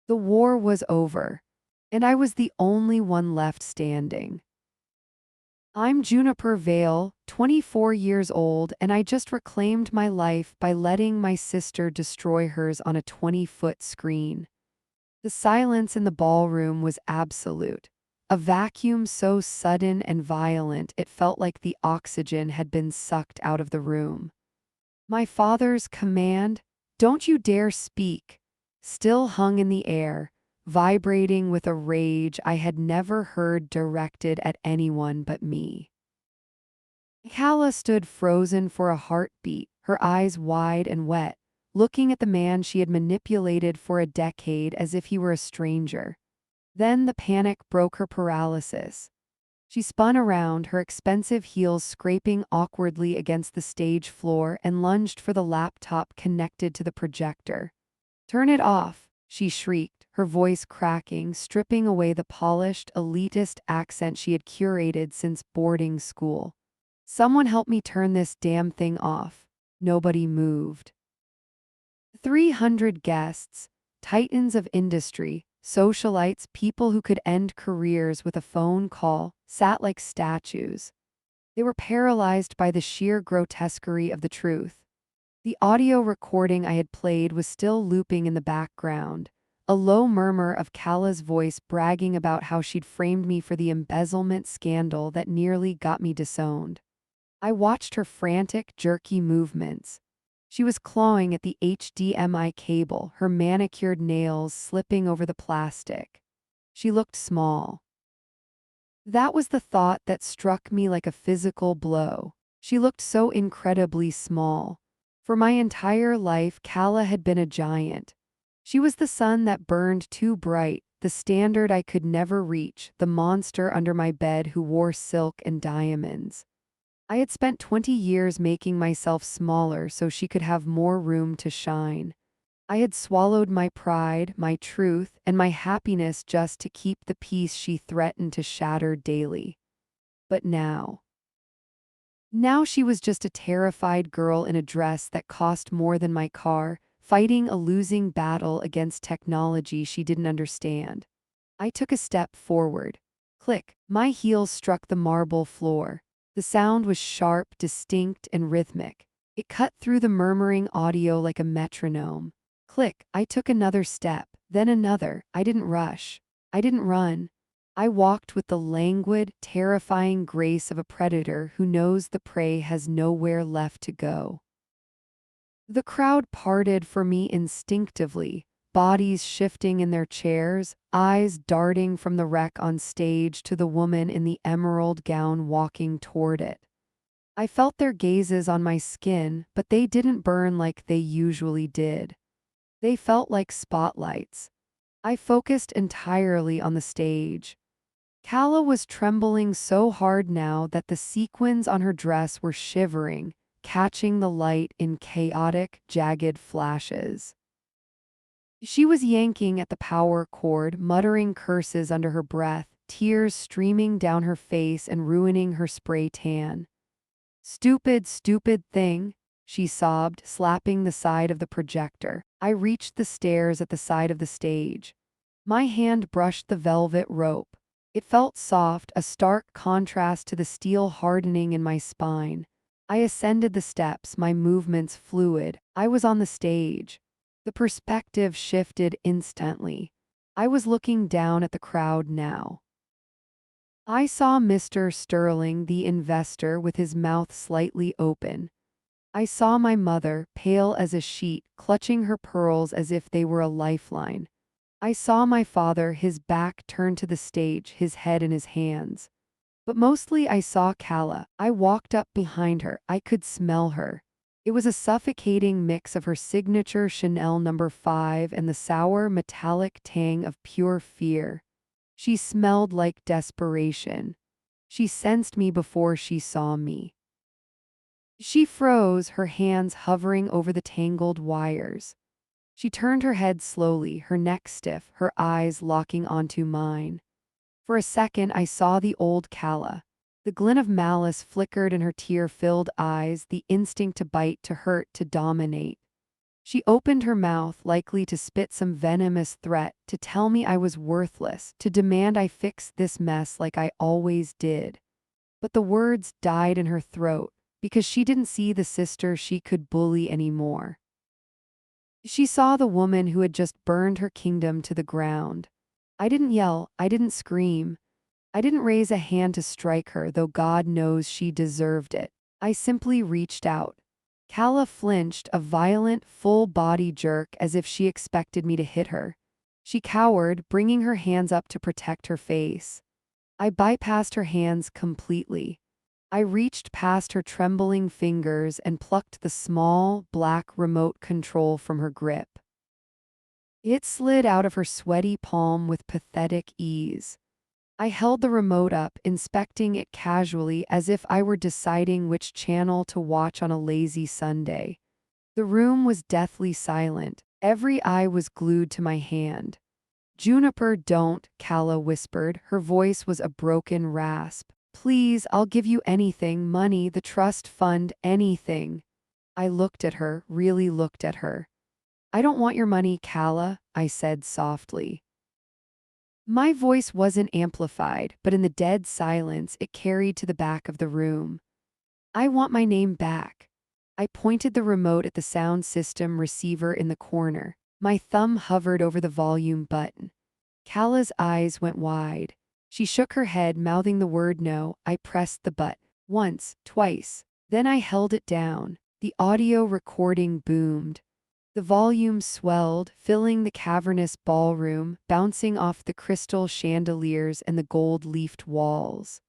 The war was over, and I was the only one left standing. I'm Juniper Vale, 24 years old, and I just reclaimed my life by letting my sister destroy hers on a 20-foot screen. The silence in the ballroom was absolute. A vacuum so sudden and violent it felt like the oxygen had been sucked out of the room. My father's command, "Don't you dare speak," still hung in the air, vibrating with a rage I had never heard directed at anyone but me. Calla stood frozen for a heartbeat, her eyes wide and wet, looking at the man she had manipulated for a decade as if he were a stranger. Then the panic broke her paralysis. She spun around, her expensive heels scraping awkwardly against the stage floor, and lunged for the laptop connected to the projector. "Turn it off," she shrieked, her voice cracking, stripping away the polished, elitist accent she had curated since boarding school. "Someone help me turn this damn thing off." Nobody moved. 300 guests, titans of industry, socialites, people who could end careers with a phone call, sat like statues. They were paralyzed by the sheer grotesquerie of the truth. The audio recording I had played was still looping in the background, a low murmur of Calla's voice bragging about how she'd framed me for the embezzlement scandal that nearly got me disowned. I watched her frantic, jerky movements. She was clawing at the HDMI cable, her manicured nails slipping over the plastic. She looked small. That was the thought that struck me like a physical blow. She looked so incredibly small. For my entire life, Calla had been a giant. She was the sun that burned too bright, the standard I could never reach, the monster under my bed who wore silk and diamonds. I had spent 20 years making myself smaller so she could have more room to shine. I had swallowed my pride, my truth, and my happiness just to keep the peace she threatened to shatter daily. But now she was just a terrified girl in a dress that cost more than my car, fighting a losing battle against technology she didn't understand. I took a step forward. Click, my heels struck the marble floor. The sound was sharp, distinct, and rhythmic. It cut through the murmuring audio like a metronome. Click, I took another step, then another. I didn't rush. I didn't run. I walked with the languid, terrifying grace of a predator who knows the prey has nowhere left to go. The crowd parted for me instinctively, bodies shifting in their chairs, eyes darting from the wreck on stage to the woman in the emerald gown walking toward it. I felt their gazes on my skin, but they didn't burn like they usually did. They felt like spotlights. I focused entirely on the stage. Calla was trembling so hard now that the sequins on her dress were shivering, catching the light in chaotic, jagged flashes. She was yanking at the power cord, muttering curses under her breath, tears streaming down her face and ruining her spray tan. "Stupid, stupid thing," she sobbed, slapping the side of the projector. I reached the stairs at the side of the stage. My hand brushed the velvet rope. It felt soft, a stark contrast to the steel hardening in my spine. I ascended the steps, my movements fluid. I was on the stage. The perspective shifted instantly. I was looking down at the crowd now. I saw Mr. Sterling, the investor, with his mouth slightly open. I saw my mother, pale as a sheet, clutching her pearls as if they were a lifeline. I saw my father, his back turned to the stage, his head in his hands. But mostly I saw Calla. I walked up behind her. I could smell her. It was a suffocating mix of her signature Chanel No. 5 and the sour, metallic tang of pure fear. She smelled like desperation. She sensed me before she saw me. She froze, her hands hovering over the tangled wires. She turned her head slowly, her neck stiff, her eyes locking onto mine. For a second I saw the old Calla. The glint of malice flickered in her tear-filled eyes, the instinct to bite, to hurt, to dominate. She opened her mouth, likely to spit some venomous threat, to tell me I was worthless, to demand I fix this mess like I always did. But the words died in her throat, because she didn't see the sister she could bully anymore. She saw the woman who had just burned her kingdom to the ground. I didn't yell, I didn't scream. I didn't raise a hand to strike her, though God knows she deserved it. I simply reached out. Calla flinched, a violent, full-body jerk as if she expected me to hit her. She cowered, bringing her hands up to protect her face. I bypassed her hands completely. I reached past her trembling fingers and plucked the small, black remote control from her grip. It slid out of her sweaty palm with pathetic ease. I held the remote up, inspecting it casually as if I were deciding which channel to watch on a lazy Sunday. The room was deathly silent. Every eye was glued to my hand. "Juniper, don't," Calla whispered. Her voice was a broken rasp. "Please, I'll give you anything, money, the trust fund, anything." I looked at her, really looked at her. "I don't want your money, Calla," I said softly. My voice wasn't amplified, but in the dead silence it carried to the back of the room. "I want my name back." I pointed the remote at the sound system receiver in the corner. My thumb hovered over the volume button. Calla's eyes went wide. She shook her head, mouthing the word no. I pressed the button. Once, twice. Then I held it down. The audio recording boomed. The volume swelled, filling the cavernous ballroom, bouncing off the crystal chandeliers and the gold-leafed walls.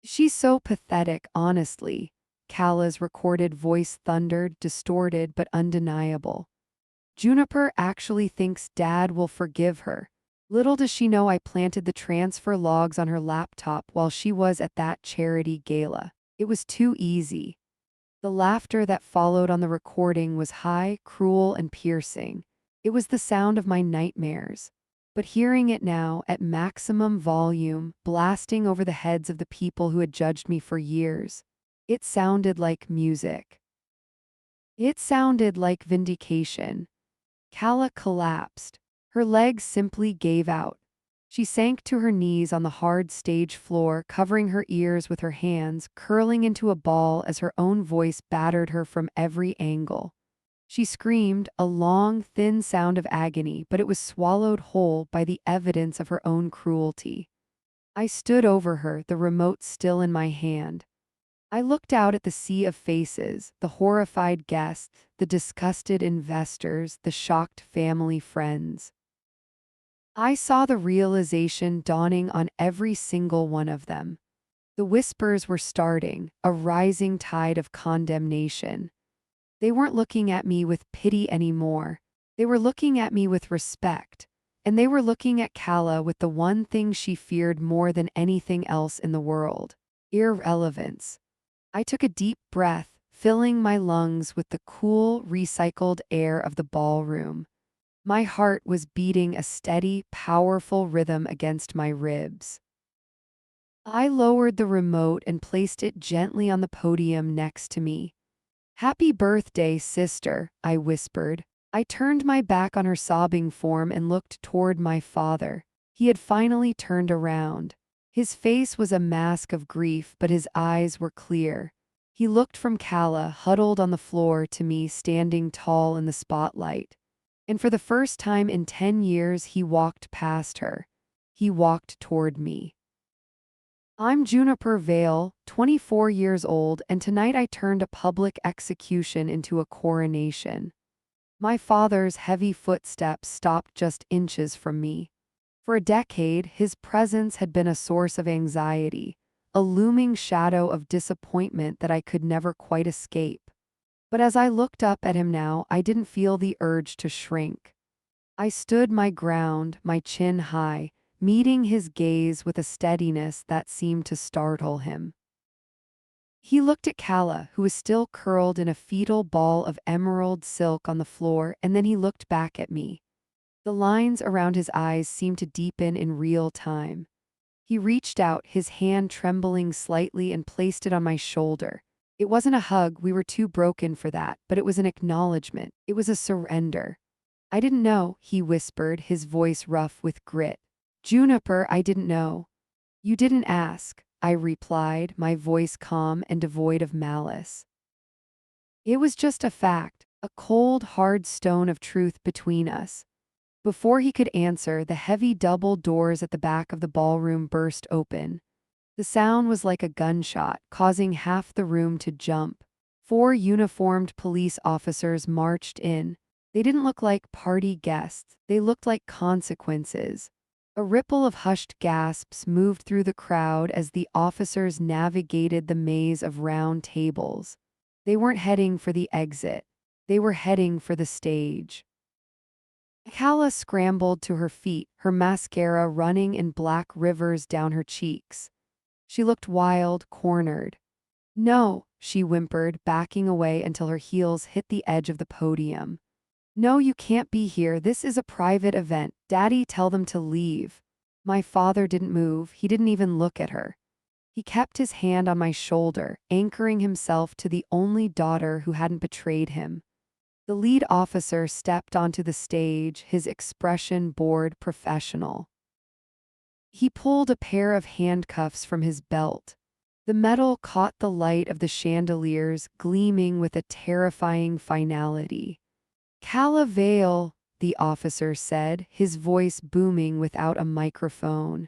"She's so pathetic, honestly," Calla's recorded voice thundered, distorted but undeniable. "Juniper actually thinks Dad will forgive her. Little does she know I planted the transfer logs on her laptop while she was at that charity gala. It was too easy." The laughter that followed on the recording was high, cruel, and piercing. It was the sound of my nightmares. But hearing it now, at maximum volume, blasting over the heads of the people who had judged me for years, it sounded like music. It sounded like vindication. Calla collapsed. Her legs simply gave out. She sank to her knees on the hard stage floor, covering her ears with her hands, curling into a ball as her own voice battered her from every angle. She screamed, a long, thin sound of agony, but it was swallowed whole by the evidence of her own cruelty. I stood over her, the remote still in my hand. I looked out at the sea of faces, the horrified guests, the disgusted investors, the shocked family friends. I saw the realization dawning on every single one of them. The whispers were starting, a rising tide of condemnation. They weren't looking at me with pity anymore. They were looking at me with respect. And they were looking at Calla with the one thing she feared more than anything else in the world: irrelevance. I took a deep breath, filling my lungs with the cool, recycled air of the ballroom. My heart was beating a steady, powerful rhythm against my ribs. I lowered the remote and placed it gently on the podium next to me. "Happy birthday, sister," I whispered. I turned my back on her sobbing form and looked toward my father. He had finally turned around. His face was a mask of grief, but his eyes were clear. He looked from Calla, huddled on the floor, to me, standing tall in the spotlight. And for the first time in 10 years, he walked past her. He walked toward me. "I'm Juniper Vale, 24 years old, and tonight I turned a public execution into a coronation." My father's heavy footsteps stopped just inches from me. For a decade, his presence had been a source of anxiety, a looming shadow of disappointment that I could never quite escape. But as I looked up at him now, I didn't feel the urge to shrink. I stood my ground, my chin high, meeting his gaze with a steadiness that seemed to startle him. He looked at Calla, who was still curled in a fetal ball of emerald silk on the floor, and then he looked back at me. The lines around his eyes seemed to deepen in real time. He reached out, his hand trembling slightly, and placed it on my shoulder. It wasn't a hug, we were too broken for that, but it was an acknowledgement. It was a surrender. "I didn't know," he whispered, his voice rough with grit. "Juniper, I didn't know." "You didn't ask," I replied, my voice calm and devoid of malice. "It was just a fact. a cold, hard stone of truth between us. Before he could answer, the heavy double doors at the back of the ballroom burst open. The sound was like a gunshot, causing half the room to jump. 4 uniformed police officers marched in. They didn't look like party guests, they looked like consequences. A ripple of hushed gasps moved through the crowd as the officers navigated the maze of round tables. They weren't heading for the exit. They were heading for the stage. Kala scrambled to her feet, her mascara running in black rivers down her cheeks. She looked wild, cornered. "No," she whimpered, backing away until her heels hit the edge of the podium. "No, you can't be here. This is a private event. Daddy, tell them to leave." My father didn't move. He didn't even look at her. He kept his hand on my shoulder, anchoring himself to the only daughter who hadn't betrayed him. The lead officer stepped onto the stage, his expression bored professional. He pulled a pair of handcuffs from his belt. The metal caught the light of the chandeliers, gleaming with a terrifying finality. "Calla Vale," the officer said, his voice booming without a microphone.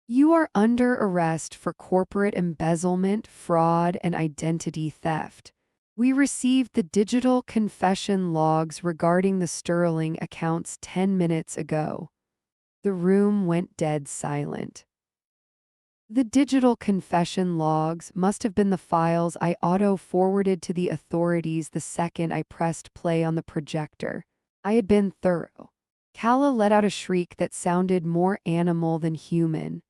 "You are under arrest for corporate embezzlement, fraud, and identity theft. We received the digital confession logs regarding the Sterling accounts 10 minutes ago." The room went dead silent. The digital confession logs must have been the files I auto-forwarded to the authorities the second I pressed play on the projector. I had been thorough. Kala let out a shriek that sounded more animal than human.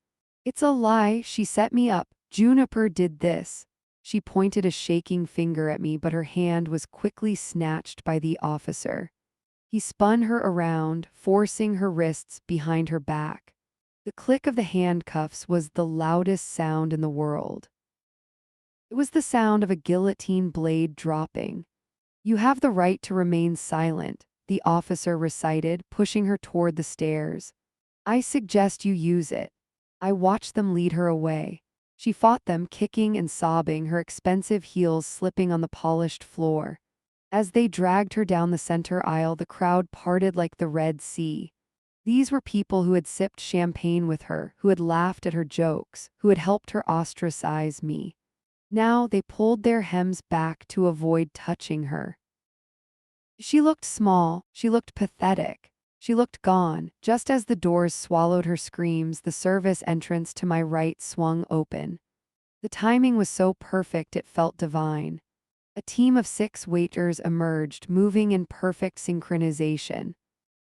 "It's a lie, she set me up. Juniper did this." She pointed a shaking finger at me, but her hand was quickly snatched by the officer. He spun her around, forcing her wrists behind her back. The click of the handcuffs was the loudest sound in the world. It was the sound of a guillotine blade dropping. "You have the right to remain silent," the officer recited, pushing her toward the stairs. "I suggest you use it." I watched them lead her away. She fought them, kicking and sobbing, her expensive heels slipping on the polished floor. As they dragged her down the center aisle, the crowd parted like the Red Sea. These were people who had sipped champagne with her, who had laughed at her jokes, who had helped her ostracize me. Now they pulled their hems back to avoid touching her. She looked small, she looked pathetic, she looked gone. Just as the doors swallowed her screams, the service entrance to my right swung open. The timing was so perfect it felt divine. A team of 6 waiters emerged, moving in perfect synchronization.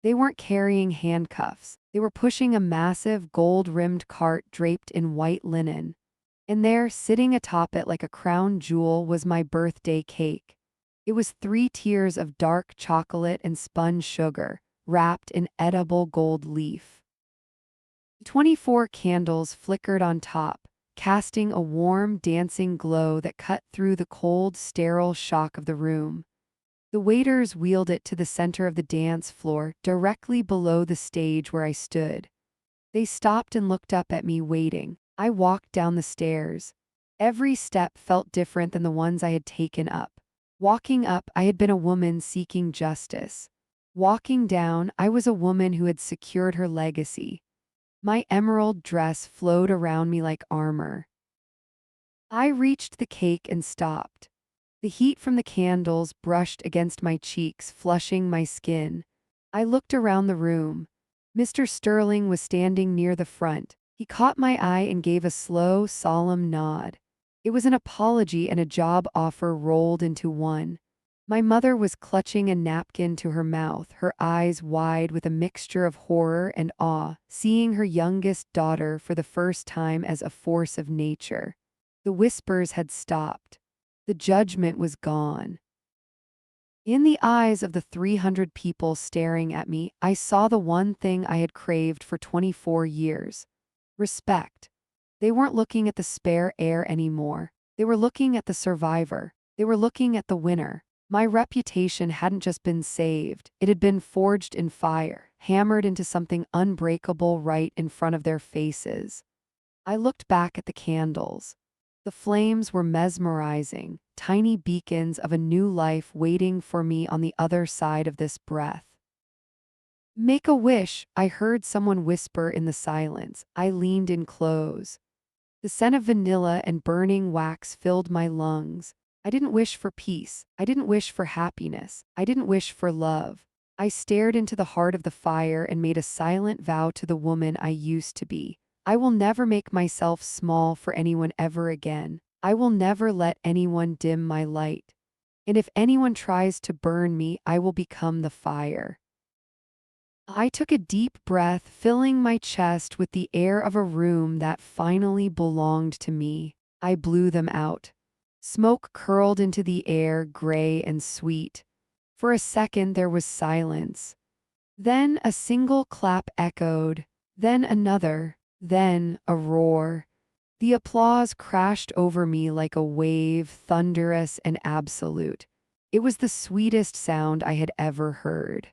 They weren't carrying handcuffs. They were pushing a massive gold-rimmed cart draped in white linen. And there, sitting atop it like a crown jewel, was my birthday cake. It was 3 tiers of dark chocolate and spun sugar, wrapped in edible gold leaf. 24 candles flickered on top, casting a warm, dancing glow that cut through the cold, sterile shock of the room. The waiters wheeled it to the center of the dance floor, directly below the stage where I stood. They stopped and looked up at me, waiting. I walked down the stairs. Every step felt different than the ones I had taken up. Walking up, I had been a woman seeking justice. Walking down, I was a woman who had secured her legacy. My emerald dress flowed around me like armor. I reached the cake and stopped. The heat from the candles brushed against my cheeks, flushing my skin. I looked around the room. Mr. Sterling was standing near the front. He caught my eye and gave a slow, solemn nod. It was an apology and a job offer rolled into one. My mother was clutching a napkin to her mouth, her eyes wide with a mixture of horror and awe, seeing her youngest daughter for the first time as a force of nature. The whispers had stopped. The judgment was gone. In the eyes of the 300 people staring at me, I saw the one thing I had craved for 24 years. Respect. They weren't looking at the spare air anymore. They were looking at the survivor. They were looking at the winner. My reputation hadn't just been saved, it had been forged in fire, hammered into something unbreakable right in front of their faces. I looked back at the candles. The flames were mesmerizing, tiny beacons of a new life waiting for me on the other side of this breath. Make a wish, I heard someone whisper in the silence. I leaned in close. The scent of vanilla and burning wax filled my lungs. I didn't wish for peace. I didn't wish for happiness. I didn't wish for love. I stared into the heart of the fire and made a silent vow to the woman I used to be. I will never make myself small for anyone ever again. I will never let anyone dim my light. And if anyone tries to burn me, I will become the fire. I took a deep breath, filling my chest with the air of a room that finally belonged to me. I blew them out. Smoke curled into the air, gray and sweet. For a second there was silence. Then a single clap echoed, then another, then a roar. The applause crashed over me like a wave, thunderous and absolute. It was the sweetest sound I had ever heard.